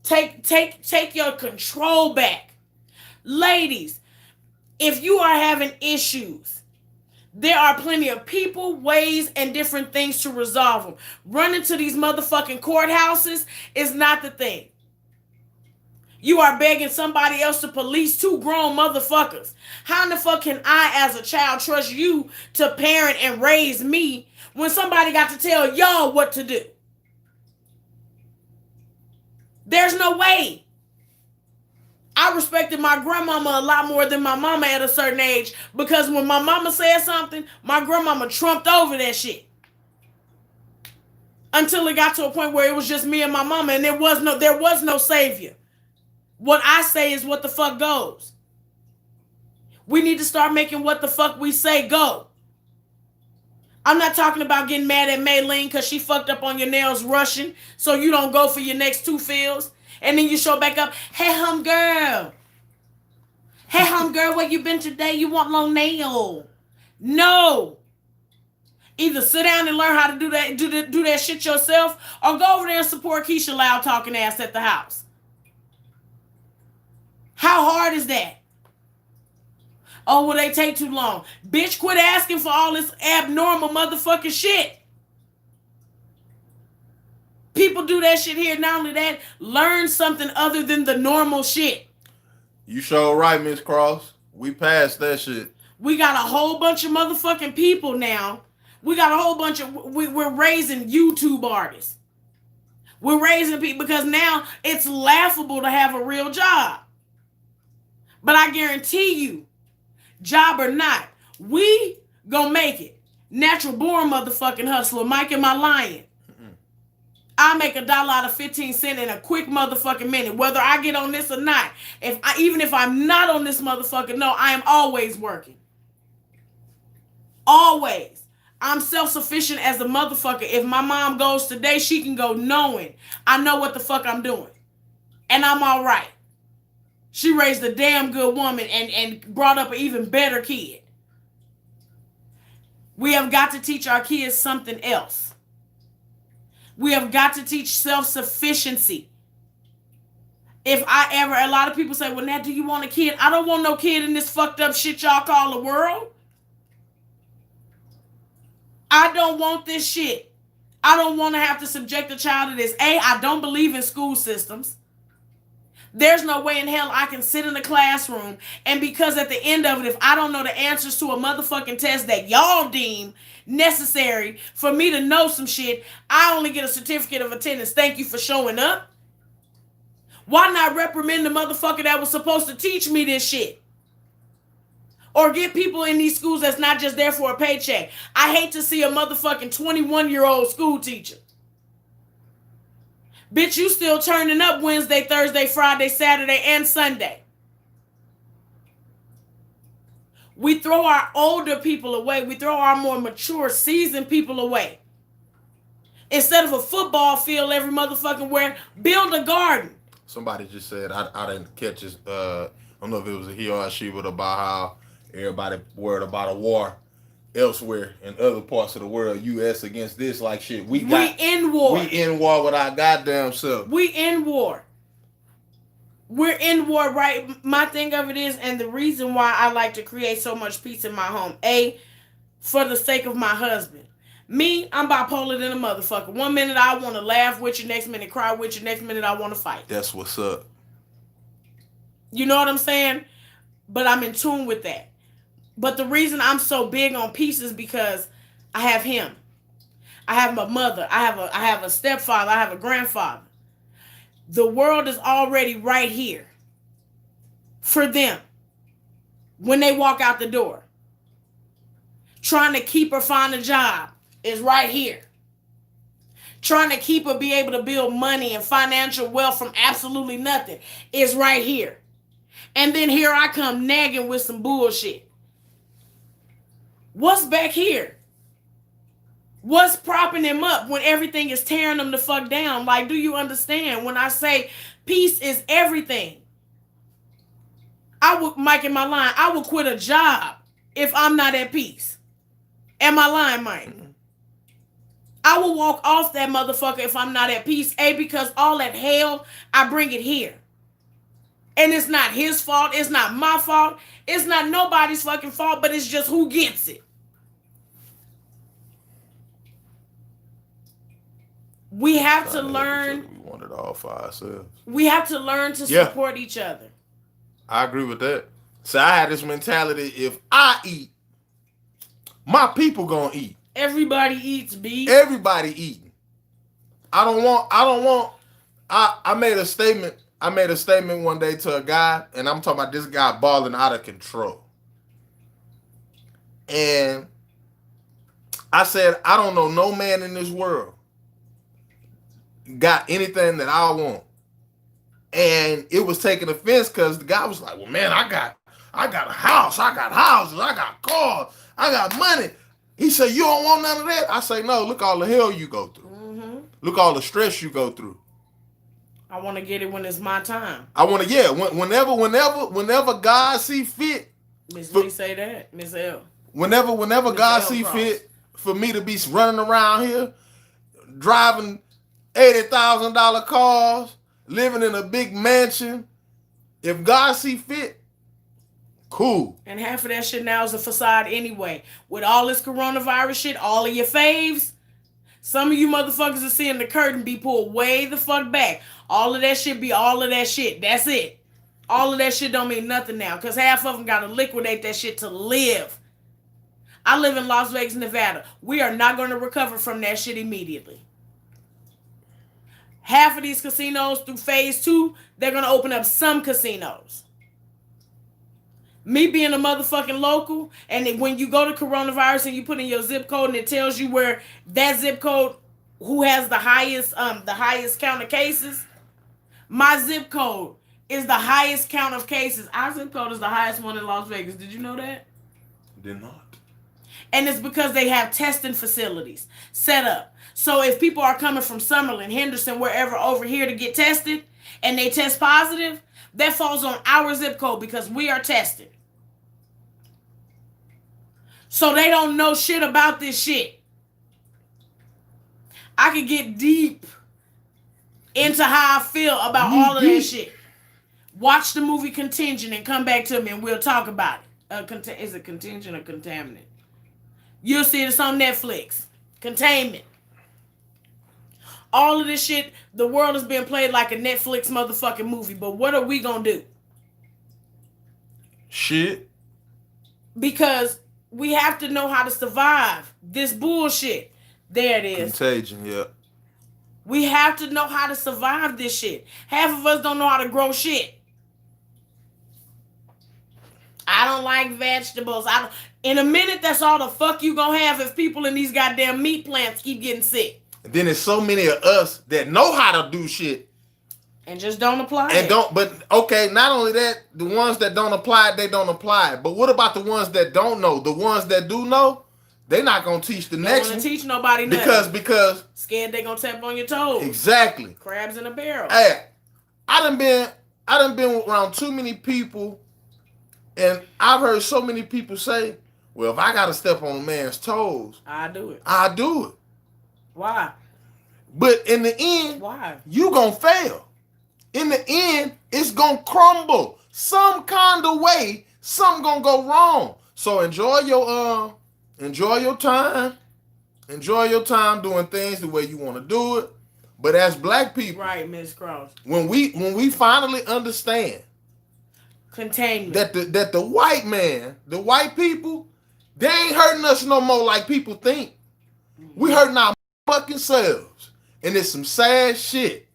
Take your control back. Ladies, if you are having issues, there are plenty of people, ways, and different things to resolve them. Running to these motherfucking courthouses is not the thing. You are begging somebody else to police two grown motherfuckers. How in the fuck can I, as a child, trust you to parent and raise me when somebody got to tell y'all what to do? There's no way. I respected my grandmama a lot more than my mama at a certain age, because when my mama said something, my grandmama trumped over that shit. Until it got to a point where it was just me and my mama, and there was no savior. What I say is what the fuck goes. We need to start making what the fuck we say go. I'm not talking about getting mad at Maylene because she fucked up on your nails rushing, so you don't go for your next 2 fills, and then you show back up, hey, girl. Hey, girl, where you been today? You want long nail? No. Either sit down and learn how to do that shit yourself, or go over there and support Keisha loud talking ass at the house. How hard is that? Oh, will they take too long? Bitch, quit asking for all this abnormal motherfucking shit. People do that shit here. Not only that, learn something other than the normal shit. You sure right, Miss Cross. We passed that shit. We got a whole bunch of motherfucking people now. We got a whole bunch of... We're raising YouTube artists. We're raising people because now it's laughable to have a real job. But I guarantee you, job or not, we gonna make it. Natural born motherfucking hustler. Mike, am I lying? I make $1 out of 15 cents in a quick motherfucking minute, whether I get on this or not. Even if I'm not on this motherfucker, no, I am always working. Always. I'm self-sufficient as a motherfucker. If my mom goes today, she can go knowing I know what the fuck I'm doing. And I'm all right. She raised a damn good woman and brought up an even better kid. We have got to teach our kids something else. We have got to teach self-sufficiency. A lot of people say, well, Nat, do you want a kid? I don't want no kid in this fucked up shit y'all call the world. I don't want this shit. I don't want to have to subject a child to this. I don't believe in school systems. There's no way in hell I can sit in a classroom, and because at the end of it, if I don't know the answers to a motherfucking test that y'all deem necessary for me to know some shit, I only get a certificate of attendance. Thank you for showing up. Why not reprimand the motherfucker that was supposed to teach me this shit? Or get people in these schools that's not just there for a paycheck. I hate to see a motherfucking 21-year-old school teacher. Bitch, you still turning up Wednesday, Thursday, Friday, Saturday, and Sunday. We throw our older people away. We throw our more mature, seasoned people away. Instead of a football field every motherfucking where, build a garden. Somebody just said, I didn't catch this, I don't know if it was a he or a she, but about how everybody worried about a war elsewhere in other parts of the world, U.S. against this, like shit. We in war. We in war with our goddamn self. We in war. We're in war, right? My thing of it is, and the reason why I like to create so much peace in my home, for the sake of my husband. Me, I'm bipolar than a motherfucker. 1 minute I want to laugh with you, next minute cry with you, next minute I want to fight. That's what's up. You know what I'm saying? But I'm in tune with that. But the reason I'm so big on peace is because I have him. I have my mother. I have a stepfather. I have a grandfather. The world is already right here for them when they walk out the door. Trying to keep her find a job is right here. Trying to keep her be able to build money and financial wealth from absolutely nothing is right here. And then here I come nagging with some bullshit. What's back here? What's propping them up when everything is tearing them the fuck down? Like, do you understand when I say peace is everything? I would, Mike, in my line, I would quit a job if I'm not at peace. Am I lying, Mike? I will walk off that motherfucker if I'm not at peace. Because all that hell, I bring it here. And it's not his fault. It's not my fault. It's not nobody's fucking fault, but it's just who gets it. We have to learn. We want it all for ourselves. We have to learn to support each other. I agree with that. So I had this mentality: if I eat, my people gonna eat. Everybody eats, B. Everybody eating. I made a statement. I made a statement one day to a guy, and I'm talking about this guy balling out of control. And I said, I don't know no man in this world got anything that I want. And it was taking offense because the guy was like, well, man, I got a house, I got houses, I got cars, I got money. He said, you don't want none of that? I say, no, look all the hell you go through. Mm-hmm. Look all the stress you go through. I want to get it when it's my time. I want to, whenever God see fit. Miss Lee say that, Miss L. Whenever Ms. God L. see fit for me to be running around here, driving $80,000 cars, living in a big mansion, if God see fit, cool. And half of that shit now is a facade anyway. With all this coronavirus shit, all of your faves, some of you motherfuckers are seeing the curtain be pulled way the fuck back. All of that shit be all of that shit. That's it. All of that shit don't mean nothing now because half of them got to liquidate that shit to live. I live in Las Vegas, Nevada. We are not going to recover from that shit immediately. Half of these casinos through phase 2, they're going to open up some casinos. Me being a motherfucking local, and when you go to coronavirus and you put in your zip code and it tells you where that zip code, who has the highest count of cases, my zip code is the highest count of cases. Our zip code is the highest one in Las Vegas. Did you know that? Did not. And it's because they have testing facilities set up. So if people are coming from Summerlin, Henderson, wherever over here to get tested, and they test positive, that falls on our zip code because we are tested. So they don't know shit about this shit. I could get deep into how I feel about all of that shit. Watch the movie Contingent and come back to me and we'll talk about it. Is it Contingent or Contaminant? You'll see this on Netflix. Containment. All of this shit, the world is being played like a Netflix motherfucking movie. But what are we gonna do? Shit. Because we have to know how to survive this bullshit. There it is. Contagion, yeah. We have to know how to survive this shit. Half of us don't know how to grow shit. I don't like vegetables. In a minute, that's all the fuck you gonna have if people in these goddamn meat plants keep getting sick. And then there's so many of us that know how to do shit. And just don't apply and it. But okay, not only that, the ones that don't apply it, they don't apply it. But what about the ones that don't know? The ones that do know, they not gonna teach the next one. Don't teach nobody nothing. Because scared they gonna tap on your toes. Exactly. Crabs in a barrel. Hey, I done been around too many people, and I've heard so many people say, well, if I gotta step on a man's toes, I do it. I do it. Why? But in the end, why? You gonna fail. In the end, it's gonna crumble. Some kind of way, something gonna go wrong. So enjoy your time. Enjoy your time doing things the way you want to do it. But as black people, Right, Miss Cross. when we finally understand Containment. that the white man, the white people, they ain't hurting us no more like people think. We hurting our fucking selves. And it's some sad shit.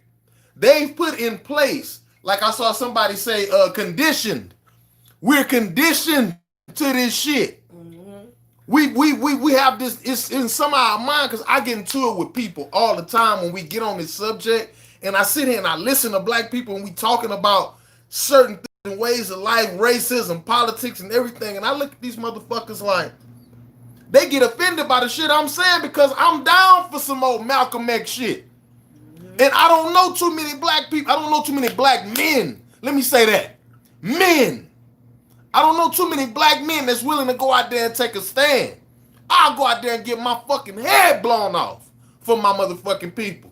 They've put in place, like I saw somebody say, conditioned. We're conditioned to this shit. We have this, it's in some of our mind, because I get into it with people all the time when we get on this subject, and I sit here and I listen to black people and we talking about certain things and ways of life, racism, politics, and everything, and I look at these motherfuckers like, they get offended by the shit I'm saying because I'm down for some old Malcolm X shit. And I don't know too many black people, I don't know too many black men, let me say that, men. I don't know too many black men that's willing to go out there and take a stand. I'll go out there and get my fucking head blown off for my motherfucking people.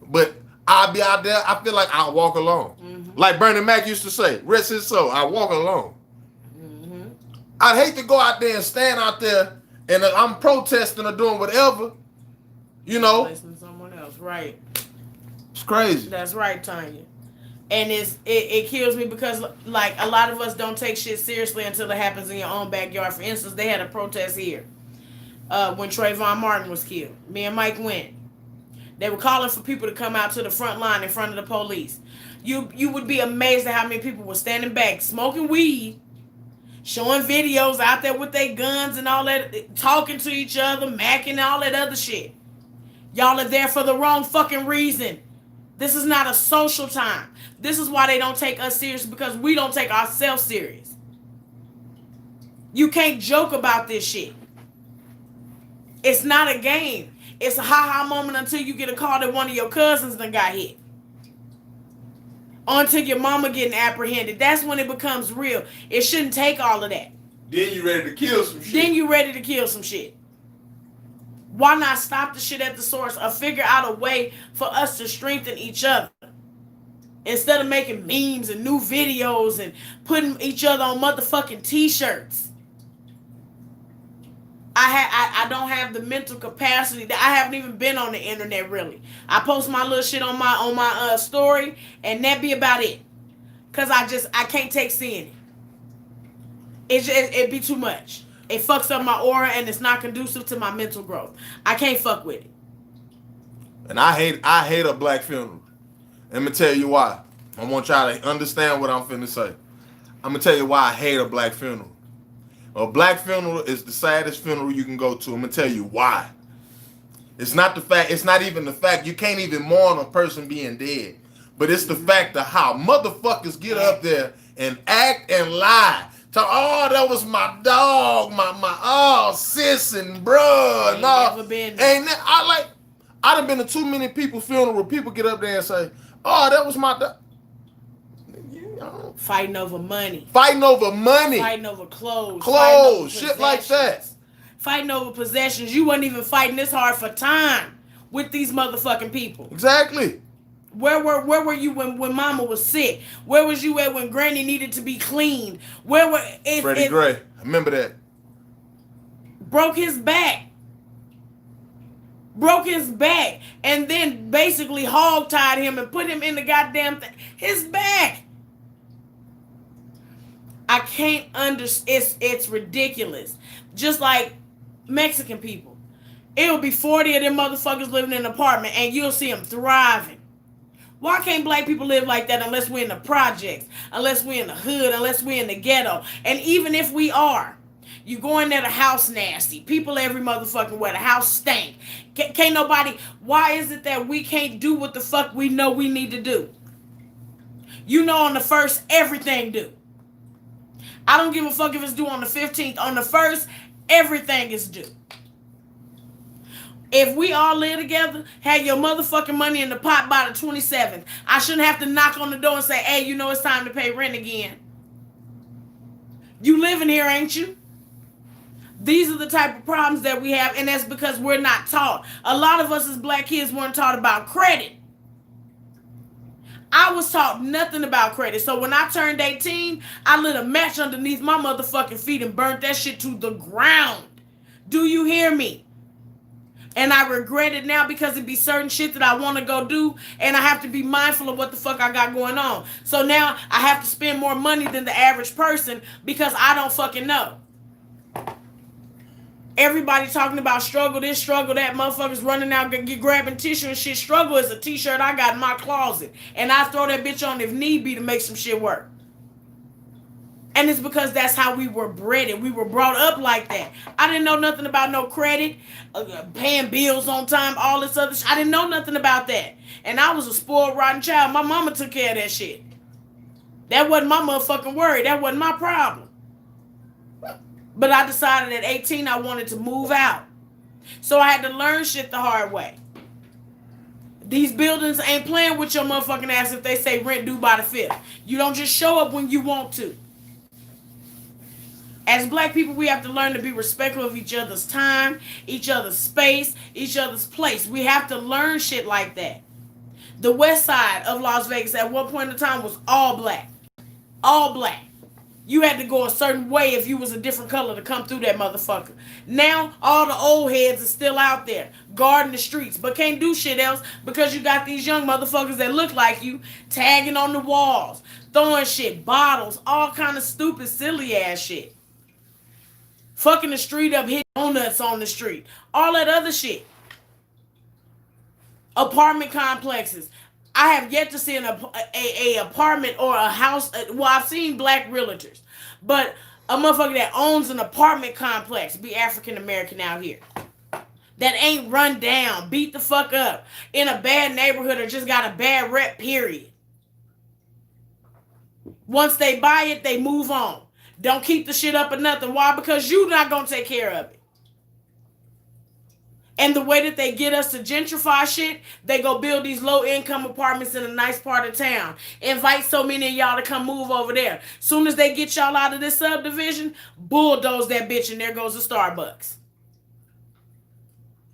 But I'll be out there, I feel like I'll walk alone. Mm-hmm. Like Bernie Mac used to say, rest his soul, I walk alone. Mm-hmm. I'd hate to go out there and stand out there and I'm protesting or doing whatever, you know. Listening to someone else, right. It's crazy. That's right, Tanya. And it kills me because, like, a lot of us don't take shit seriously until it happens in your own backyard. For instance, they had a protest here when Trayvon Martin was killed. Me and Mike went. They were calling for people to come out to the front line in front of the police. You would be amazed at how many people were standing back, smoking weed, showing videos out there with their guns and all that, talking to each other, macking and all that other shit. Y'all are there for the wrong fucking reason. This is not a social time. This is why they don't take us serious, because we don't take ourselves serious. You can't joke about this shit. It's not a game. It's a ha-ha moment until you get a call that one of your cousins done got hit. Until your mama getting apprehended. That's when it becomes real. It shouldn't take all of that. Then you ready to kill some shit. Then you ready to kill some shit. Why not stop the shit at the source or figure out a way for us to strengthen each other? Instead of making memes and new videos and putting each other on motherfucking t-shirts. I don't have the mental capacity. I haven't even been on the internet really. I post my little shit on my story, and that be about it. Cause I can't take seeing it. It'd be too much. It fucks up my aura and it's not conducive to my mental growth. I can't fuck with it. And I hate a black funeral. Let me tell you why. I want y'all to understand what I'm finna say. I'm gonna tell you why I hate a black funeral. A black funeral is the saddest funeral you can go to. I'm gonna tell you why. It's not even the fact you can't even mourn a person being dead. But it's the fact of how motherfuckers get up there and act and lie. Oh, that was my dog, my sis and bruh and all. I done been to too many people's funeral where people get up there and say, oh, that was my dog. Fighting over money. Fighting over clothes. Clothes, shit like that. Fighting over possessions. You wasn't even fighting this hard for time with these motherfucking people. Exactly. Where were you when mama was sick? Where was you at when granny needed to be cleaned? Freddie Gray. I remember that. Broke his back. And then basically hog-tied him and put him in the goddamn thing. His back. I can't understand. It's ridiculous. Just like Mexican people. It'll be 40 of them motherfuckers living in an apartment and you'll see them thriving. Why can't black people live like that unless we're in the projects, unless we're in the hood, unless we're in the ghetto? And even if we are, you go in there, the house nasty. People every motherfucking way. The house stank. Can't nobody. Why is it that we can't do what the fuck we know we need to do? You know, on the 1st, everything due. I don't give a fuck if it's due on the 15th. On the 1st, everything is due. If we all live together, have your motherfucking money in the pot by the 27th. I shouldn't have to knock on the door and say, hey, you know it's time to pay rent again. You living here, ain't you? These are the type of problems that we have, and that's because we're not taught. A lot of us as black kids weren't taught about credit. I was taught nothing about credit. So when I turned 18, I lit a match underneath my motherfucking feet and burnt that shit to the ground. Do you hear me? And I regret it now because it be certain shit that I want to go do, and I have to be mindful of what the fuck I got going on. So now I have to spend more money than the average person because I don't fucking know. Everybody talking about struggle this, struggle that. Motherfuckers running out, grabbing tissue and shit. Struggle is a t-shirt I got in my closet, and I throw that bitch on if need be to make some shit work. And it's because that's how we were bred and we were brought up like that. I didn't know nothing about no credit, paying bills on time, all this other shit. I didn't know nothing about that. And I was a spoiled, rotten child. My mama took care of that shit. That wasn't my motherfucking worry. That wasn't my problem. But I decided at 18 I wanted to move out. So I had to learn shit the hard way. These buildings ain't playing with your motherfucking ass if they say rent due by the 5th. You don't just show up when you want to. As black people, we have to learn to be respectful of each other's time, each other's space, each other's place. We have to learn shit like that. The west side of Las Vegas at one point in time was all black. All black. You had to go a certain way if you was a different color to come through that motherfucker. Now, all the old heads are still out there, guarding the streets, but can't do shit else because you got these young motherfuckers that look like you, tagging on the walls, throwing shit, bottles, all kind of stupid, silly ass shit. Fucking the street up, hitting donuts on the street. All that other shit. Apartment complexes. I have yet to see an apartment or a house. Well, I've seen black realtors. But a motherfucker that owns an apartment complex be African American out here. That ain't run down, beat the fuck up, in a bad neighborhood or just got a bad rep, period. Once they buy it, they move on. Don't keep the shit up or nothing. Why? Because you're not going to take care of it. And the way that they get us to gentrify shit, they go build these low-income apartments in a nice part of town. Invite so many of y'all to come move over there. Soon as they get y'all out of this subdivision, bulldoze that bitch and there goes the Starbucks.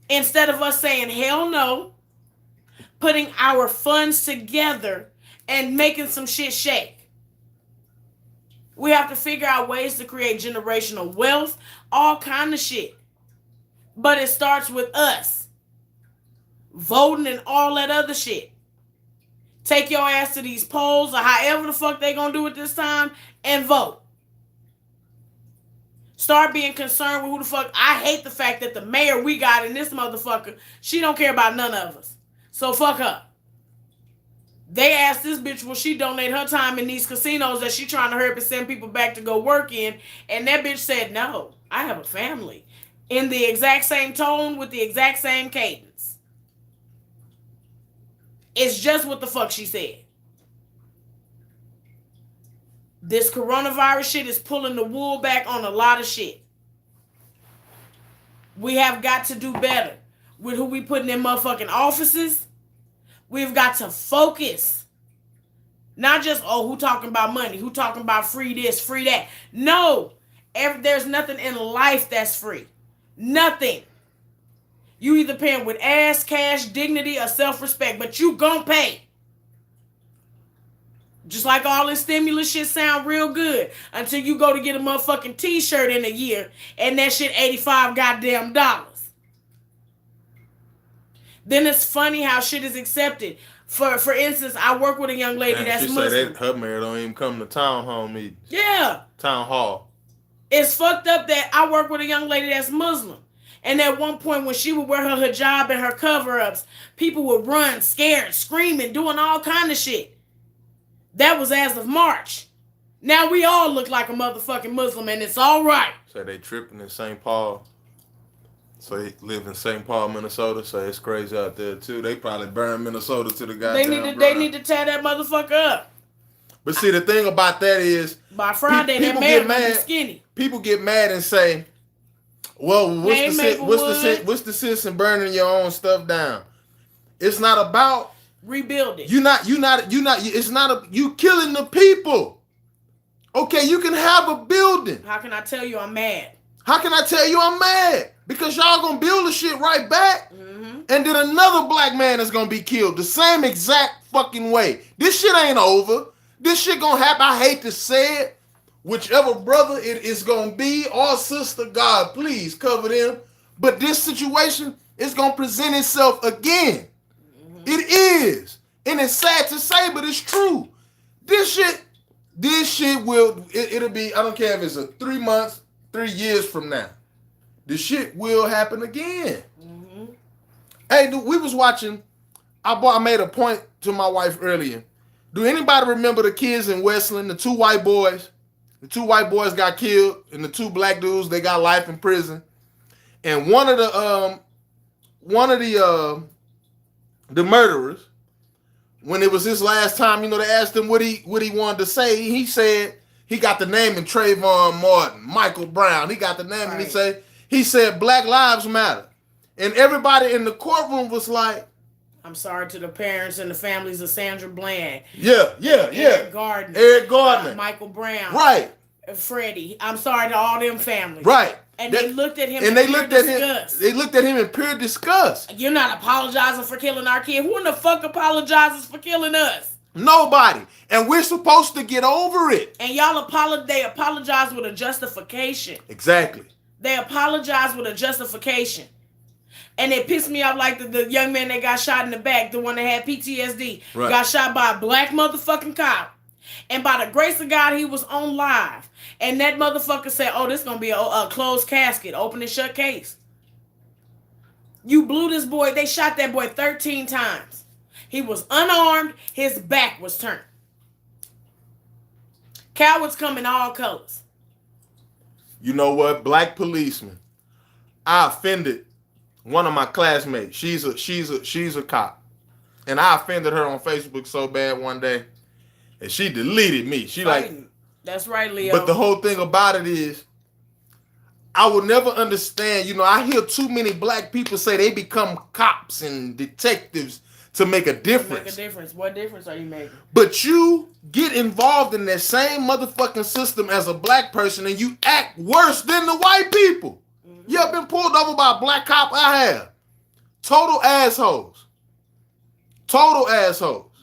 Instead of us saying, hell no, putting our funds together and making some shit shake. We have to figure out ways to create generational wealth, all kind of shit. But it starts with us. Voting and all that other shit. Take your ass to these polls or however the fuck they gonna do it this time and vote. Start being concerned with who the fuck. I hate the fact that the mayor we got in this motherfucker, she don't care about none of us. So fuck her. They asked this bitch will she donate her time in these casinos that she trying to hurry up and send people back to go work in. And that bitch said, no, I have a family. In the exact same tone with the exact same cadence. It's just what the fuck she said. This coronavirus shit is pulling the wool back on a lot of shit. We have got to do better with who we putting in motherfucking offices. We've got to focus. Not just, who talking about money? Who talking about free this, free that? No. There's nothing in life that's free. Nothing. You either paying with ass, cash, dignity, or self-respect. But you gon' pay. Just like all this stimulus shit sound real good. Until you go to get a motherfucking t-shirt in a year. And that shit $85 goddamn dollars. Then it's funny how shit is accepted. For instance, I work with a young lady that's Muslim. Her mayor don't even come to town hall meetings. Yeah. Town hall. It's fucked up that I work with a young lady that's Muslim. And at one point when she would wear her hijab and her cover-ups, people would run, scared, screaming, doing all kind of shit. That was as of March. Now we all look like a motherfucking Muslim and it's all right. So they tripping in St. Paul. So they live in St. Paul, Minnesota, so it's crazy out there too. They probably burn Minnesota to the goddamn They need to tear that motherfucker up. But see, the thing about that is, by Friday, that man will be skinny. People get mad and say, "Well, what's the sense in burning your own stuff down?" It's not about rebuilding. You killing the people. Okay, you can have a building. How can I tell you I'm mad? How can I tell you I'm mad? Because y'all gonna build the shit right back, and then another black man is gonna be killed the same exact fucking way. This shit ain't over. This shit gonna happen. I hate to say it. Whichever brother it is gonna be or sister, God, please cover them. But this situation it's gonna present itself again. It is. And it's sad to say, but it's true. This shit it'll be, I don't care if it's a 3 months, 3 years from now. This shit will happen again. Hey, dude, we was watching, I made a point to my wife earlier. Do anybody remember the kids in Westland, the 2 white boys? The 2 white boys got killed, and the 2 black dudes, they got life in prison. And one of the murderers, when it was his last time, they asked him what he wanted to say. He said he got the name in Trayvon Martin, Michael Brown. He got the name, right. And he said Black Lives Matter. And everybody in the courtroom was like, I'm sorry to the parents and the families of Sandra Bland. Yeah. Eric Gardner. Michael Brown. Right. Freddie. I'm sorry to all them families. Right. And they looked at him in pure disgust. You're not apologizing for killing our kid. Who in the fuck apologizes for killing us? Nobody. And we're supposed to get over it. And they apologize with a justification. Exactly. They apologize with a justification. And it pissed me off like the young man that got shot in the back, the one that had PTSD, right. Got shot by a black motherfucking cop. And by the grace of God, he was on live. And that motherfucker said, oh, this is going to be a closed casket, open and shut case. You blew this boy. They shot that boy 13 times. He was unarmed. His back was turned. Cowards come in all colors. You know what? Black policeman. I offended one of my classmates. She's a cop. And I offended her on Facebook so bad one day. And she deleted me. That's right, Leo. But the whole thing about it is, I will never understand. I hear too many black people say they become cops and detectives to make a difference. Make a difference. What difference are you making? But you get involved in that same motherfucking system as a black person and you act worse than the white people. Mm-hmm. You ever been pulled over by a black cop? I have. Total assholes.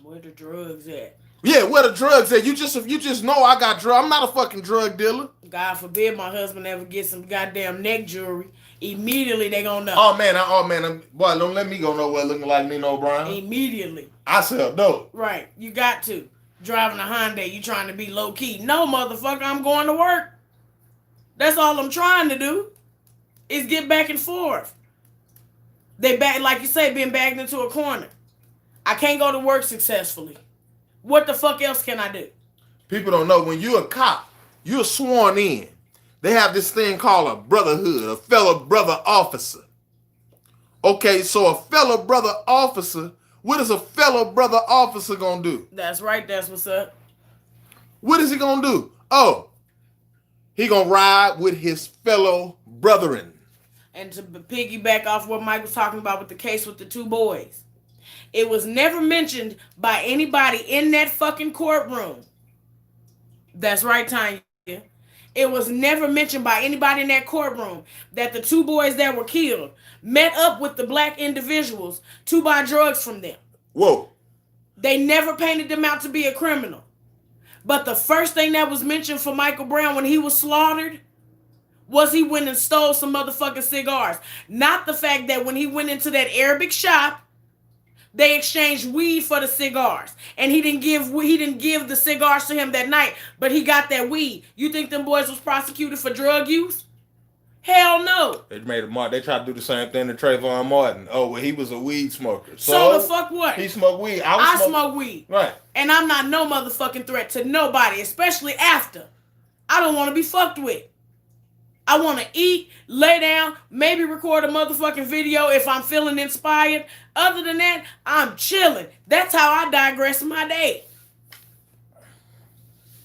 Where the drugs at? Yeah, where the drugs at? You just know I got drugs. I'm not a fucking drug dealer. God forbid my husband ever gets some goddamn neck jewelry. Immediately they gonna know. Oh man, boy, don't let me go nowhere looking like Nino Brown. Immediately. I sell dope. Right, you got to. Driving a Hyundai, you trying to be low key. No, motherfucker, I'm going to work. That's all I'm trying to do. Is get back and forth. They back, like you say, being backed into a corner. I can't go to work successfully. What the fuck else can I do? People don't know, when you're a cop, you're sworn in. They have this thing called a brotherhood, a fellow brother officer. Okay, so a fellow brother officer, what is a fellow brother officer gonna do? That's right, that's what's up. What is he gonna do? Oh, he gonna ride with his fellow brethren. And to piggyback off what Mike was talking about with the case with the 2 boys. It was never mentioned by anybody in that fucking courtroom. That's right, Tanya. It was never mentioned by anybody in that courtroom that the 2 boys that were killed met up with the black individuals to buy drugs from them. Whoa. They never painted them out to be a criminal. But the first thing that was mentioned for Michael Brown when he was slaughtered was he went and stole some motherfucking cigars. Not the fact that when he went into that Arabic shop, they exchanged weed for the cigars. And he didn't give the cigars to him that night, but he got that weed. You think them boys was prosecuted for drug use? Hell no. They made a mark. They tried to do the same thing to Trayvon Martin. Oh, well, he was a weed smoker. So the fuck what? He smoked weed. I smoke weed. Right. And I'm not no motherfucking threat to nobody, especially after. I don't want to be fucked with. I want to eat, lay down, maybe record a motherfucking video if I'm feeling inspired. Other than that, I'm chilling. That's how I digress my day.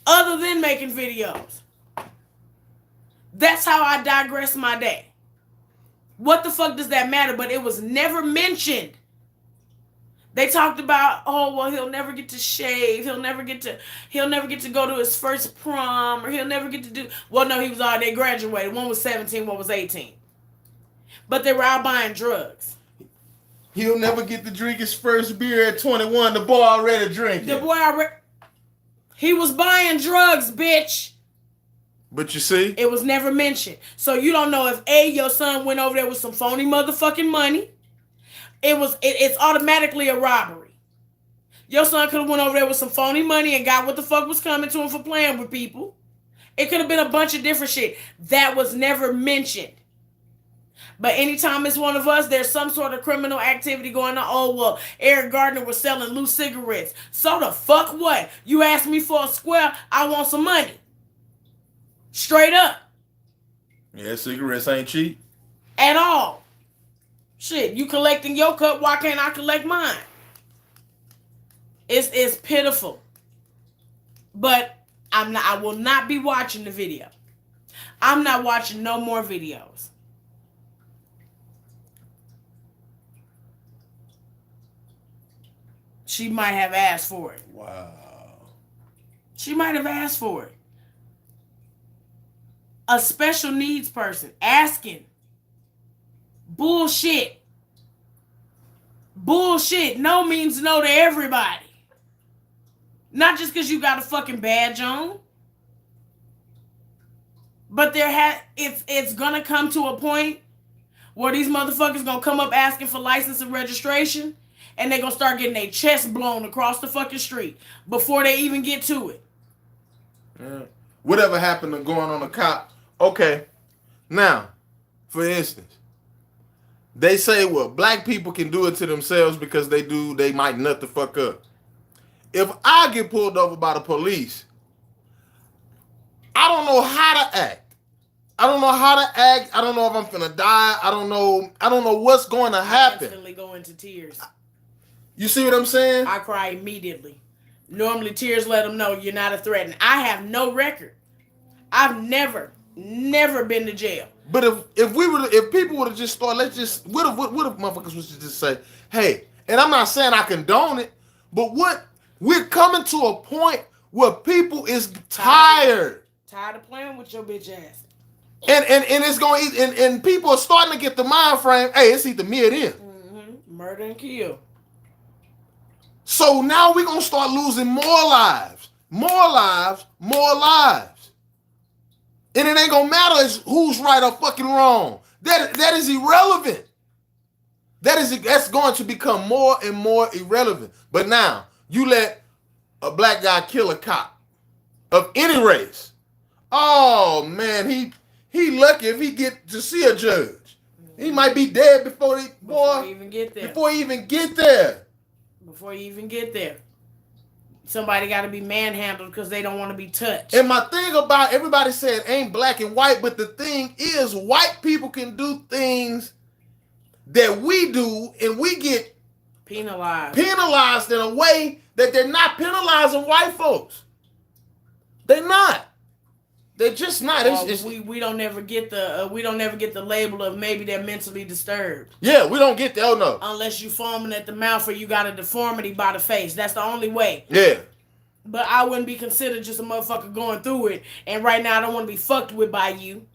Other than making videos. That's how I digress my day. What the fuck does that matter? But it was never mentioned. They talked about, oh, well, he'll never get to shave. He'll never get to go to his first prom, or he'll never get to do. Well, no, they graduated. One was 17, one was 18. But they were out buying drugs. He'll never get to drink his first beer at 21. The boy already drinking. He was buying drugs, bitch. But you see? It was never mentioned. So you don't know if A, your son went over there with some phony motherfucking money. It's automatically a robbery. Your son could have went over there with some phony money and got what the fuck was coming to him for playing with people. It could have been a bunch of different shit that was never mentioned. But anytime it's one of us, there's some sort of criminal activity going on. Oh, well, Eric Gardner was selling loose cigarettes. So the fuck what? You asked me for a square, I want some money. Straight up. Yeah, cigarettes ain't cheap. At all. Shit, you collecting your cut, why can't I collect mine? It's pitiful. But I will not be watching the video. I'm not watching no more videos. She might have asked for it. Wow. She might have asked for it. A special needs person asking. Bullshit. Bullshit. No means no to everybody. Not just because you got a fucking badge on. But it's gonna come to a point where these motherfuckers gonna come up asking for license and registration, and they're gonna start getting their chest blown across the fucking street before they even get to it. Yeah. Whatever happened to going on a cop? Okay. Now, for instance, they say, well, black people can do it to themselves because they might nut the fuck up. If I get pulled over by the police, I don't know how to act. I don't know how to act. I don't know if I'm finna die. I don't know what's going to happen. I instantly go into tears. You see what I'm saying? I cry immediately. Normally tears let them know you're not a threat. And I have no record. I've never been to jail. But if people would have just thought, what if motherfuckers was to just say, hey, and I'm not saying I condone it, but we're coming to a point where people is tired of playing with your bitch ass. And it's going and people are starting to get the mind frame, hey, it's either me or them. Mm-hmm. Murder and kill. So now we're gonna start losing more lives. And it ain't gonna matter who's right or fucking wrong. That is irrelevant. That's going to become more and more irrelevant. But now, you let a black guy kill a cop of any race. Oh man, he lucky if he get to see a judge. He might be dead before he even get there. Before you even get there. Somebody got to be manhandled because they don't want to be touched. And my thing about everybody saying ain't black and white, but the thing is, white people can do things that we do, and we get penalized in a way that they're not penalizing white folks. They're not. They're just not. We don't ever get the label of maybe they're mentally disturbed. Yeah, we don't get that. Oh no. Unless you foaming at the mouth or you got a deformity by the face. That's the only way. Yeah. But I wouldn't be considered just a motherfucker going through it. And right now I don't want to be fucked with by you.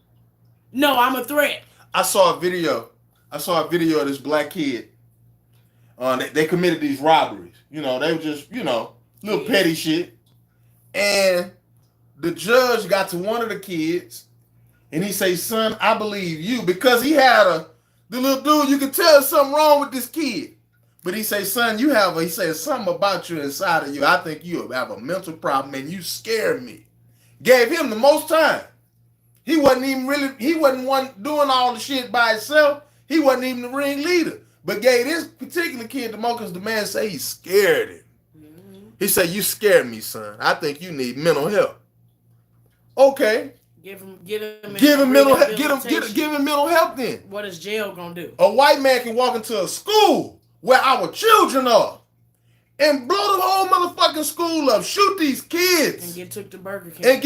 No, I'm a threat. I saw a video of this black kid. They committed these robberies. You know, they were just, little petty shit. And the judge got to one of the kids, and he say, son, I believe you. Because he had the little dude, you could tell there's something wrong with this kid. But he say, son, he says something about you inside of you. I think you have a mental problem, and you scared me. Gave him the most time. He wasn't one doing all the shit by himself. He wasn't even the ringleader. But gave this particular kid the most because the man say he scared him. Mm-hmm. He said, you scared me, son. I think you need mental help. Okay. Give him mental help then. What is jail gonna do? A white man can walk into a school where our children are and blow the whole motherfucking school up, shoot these kids. And get took to Burger King.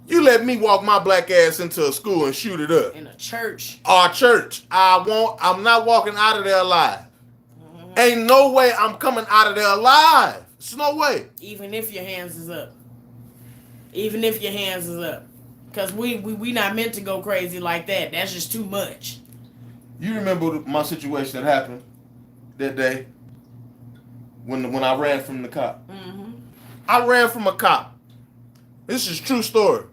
You let me walk my black ass into a school and shoot it up. In a church. Our church. I'm not walking out of there alive. Mm-hmm. Ain't no way I'm coming out of there alive. There's no way. Even if your hands is up. Because we not meant to go crazy like that. That's just too much. You remember my situation that happened that day when I ran from the cop? Mm-hmm. I ran from a cop. This is a true story.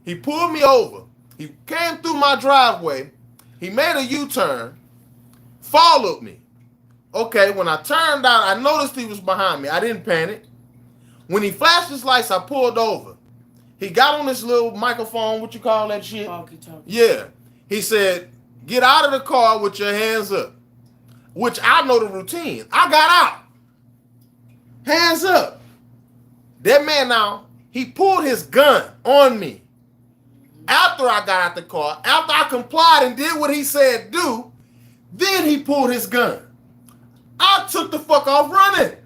He pulled me over. He came through my driveway. He made a U-turn, followed me. Okay, when I turned out, I noticed he was behind me. I didn't panic. When he flashed his lights, I pulled over. He got on this little microphone, what you call that shit? Talkie. Yeah. He said, get out of the car with your hands up. Which I know the routine. I got out. Hands up. That man now, he pulled his gun on me. After I got out the car, after I complied and did what he said do, then he pulled his gun. I took the fuck off running.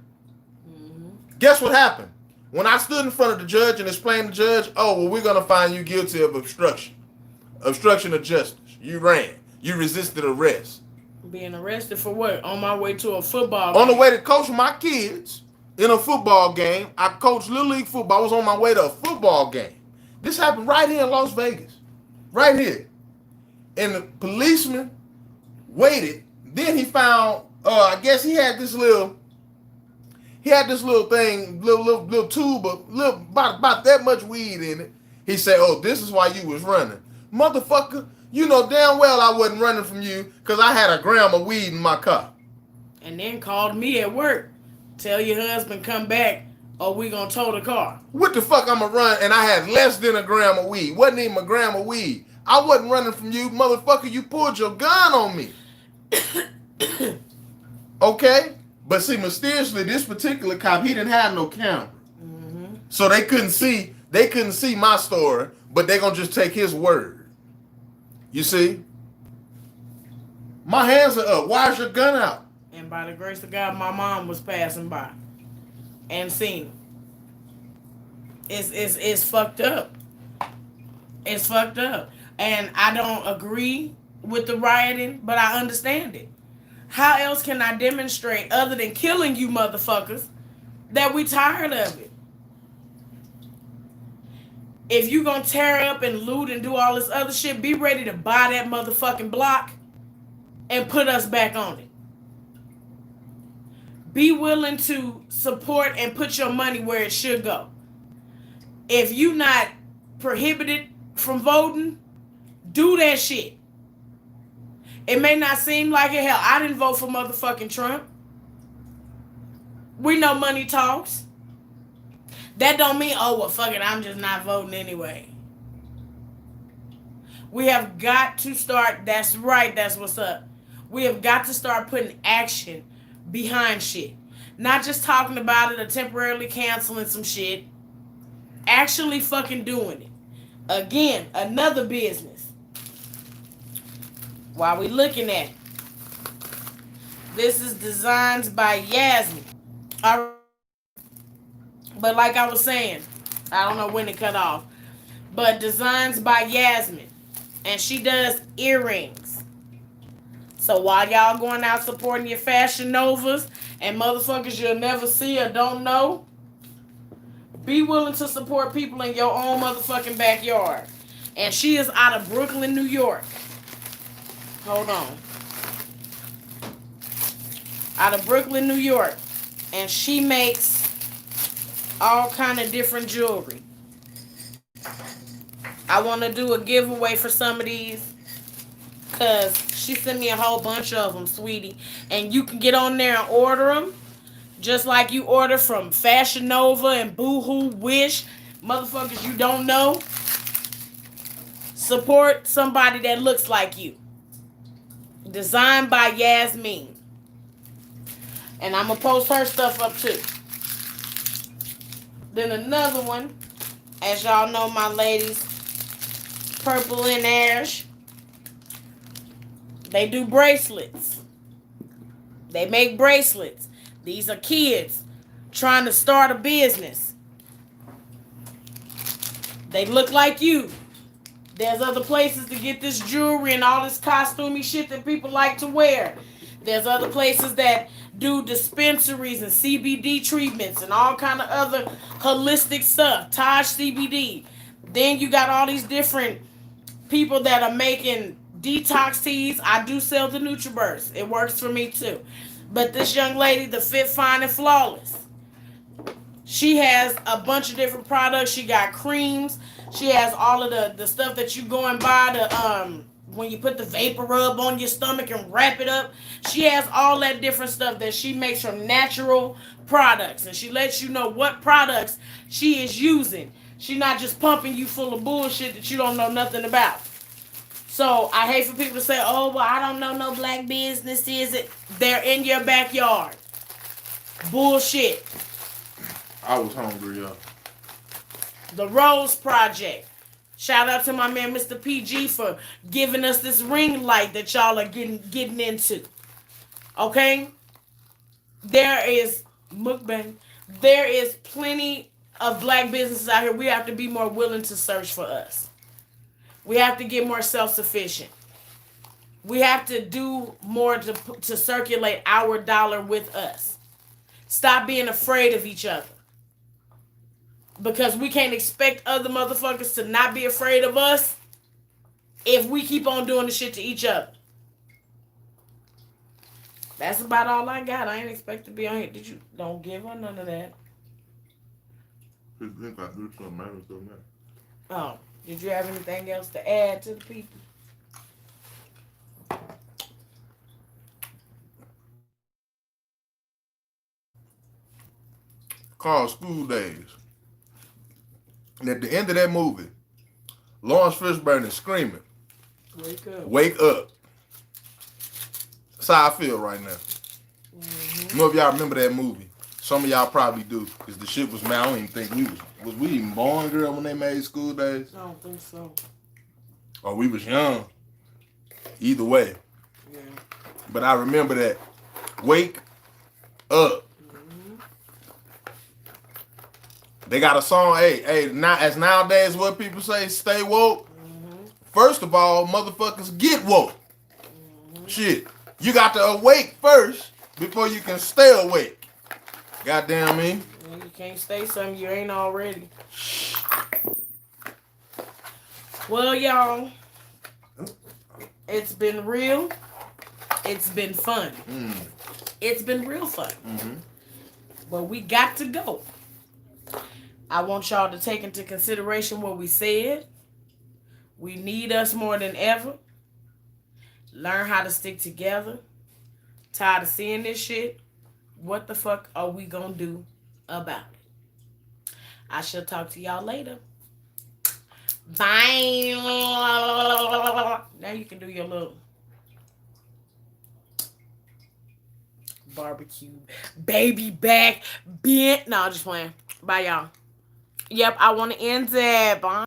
Mm-hmm. Guess what happened? When I stood in front of the judge and explained to the judge, oh, well, we're going to find you guilty of obstruction. Obstruction of justice. You ran. You resisted arrest. Being arrested for what? On my way to a football game. On the way to coach my kids in a football game. I coached Little League football. I was on my way to a football game. This happened right here in Las Vegas. Right here. And the policeman waited. Then he found, I guess he had this little thing, little tube of about that much weed in it. He said, oh, this is why you was running. Motherfucker, you know damn well I wasn't running from you because I had a gram of weed in my car. And then called me at work. Tell your husband come back or we gonna tow the car. What the fuck I'ma run and I had less than a gram of weed. Wasn't even a gram of weed. I wasn't running from you, motherfucker. You pulled your gun on me. Okay? But see, mysteriously, this particular cop, he didn't have no camera. Mm-hmm. So they couldn't see my story, but they gonna just take his word. You see? My hands are up. Why is your gun out? And by the grace of God, my mom was passing by and seen him. It's fucked up. It's fucked up. And I don't agree with the rioting, but I understand it. How else can I demonstrate, other than killing you motherfuckers, that we tired of it? If you gonna tear up and loot and do all this other shit, be ready to buy that motherfucking block and put us back on it. Be willing to support and put your money where it should go. If you not prohibited from voting, do that shit. It may not seem like it. Hell, I didn't vote for motherfucking Trump. We know money talks. That don't mean, oh, well, fuck it, I'm just not voting anyway. We have got to start, that's right, that's what's up. We have got to start putting action behind shit. Not just talking about it or temporarily canceling some shit. Actually fucking doing it. Again, another business. While we looking at it. This is Designs by Yasmin. But like I was saying, I don't know when it cut off. But Designs by Yasmin. And she does earrings. So while y'all going out supporting your Fashion Novas and motherfuckers you'll never see or don't know, be willing to support people in your own motherfucking backyard. And she is out of Brooklyn, New York. Hold on. Out of Brooklyn, New York. And she makes all kind of different jewelry. I want to do a giveaway for some of these. Because she sent me a whole bunch of them, sweetie. And you can get on there and order them. Just like you order from Fashion Nova and Boohoo, Wish. Motherfuckers you don't know. Support somebody that looks like you. Designed by Yasmin. And I'm going to post her stuff up too. Then another one. As y'all know, my ladies. Purple and Ash. They do bracelets. They make bracelets. These are kids trying to start a business. They look like you. There's other places to get this jewelry and all this costumey shit that people like to wear. There's other places that do dispensaries and CBD treatments and all kind of other holistic stuff. Taj CBD. Then you got all these different people that are making detox teas. I do sell the NutriBurst. It works for me too. But this young lady, the Fit Fine and Flawless, she has a bunch of different products. She got creams. She has all of the stuff that you go and buy, when you put the vapor rub on your stomach and wrap it up. She has all that different stuff that she makes from natural products, and she lets you know what products she is using. She's not just pumping you full of bullshit that you don't know nothing about. So I hate for people to say, "Oh, well, I don't know no black businesses." They're in your backyard. Bullshit. I was hungry, y'all. The Rose Project. Shout out to my man Mr. PG for giving us this ring light that y'all are getting into. Okay? There is mukbang. There is plenty of black businesses out here. We have to be more willing to search for us. We have to get more self-sufficient. We have to do more to circulate our dollar with us. Stop being afraid of each other. Because we can't expect other motherfuckers to not be afraid of us if we keep on doing the shit to each other. That's about all I got. I ain't expect to be on here. Don't give her none of that. Oh, did you have anything else to add to the people? Called School Days. And at the end of that movie, Lawrence Fishburne is screaming, Wake up. Wake up. That's how I feel right now. I don't know if y'all remember that movie. Some of y'all probably do, because the shit was, man, I don't even think was we even born, girl, when they made School Days? I don't think so. Or we was young. Either way. Yeah. But I remember that. Wake up. They got a song, now as nowadays what people say, stay woke. First of all, motherfuckers get woke. Shit. You got to awake first before you can stay awake. Goddamn me. You can't stay something you ain't already. Well, y'all, it's been real. It's been fun. It's been real fun. But we got to go. I want y'all to take into consideration what we said. We need us more than ever. Learn how to stick together. Tired of seeing this shit. What the fuck are we gonna do about it? I shall talk to y'all later. Bye. Now you can do your little barbecue baby back bent. No, just playing. Bye, y'all. Yep, I want to end it. Bye.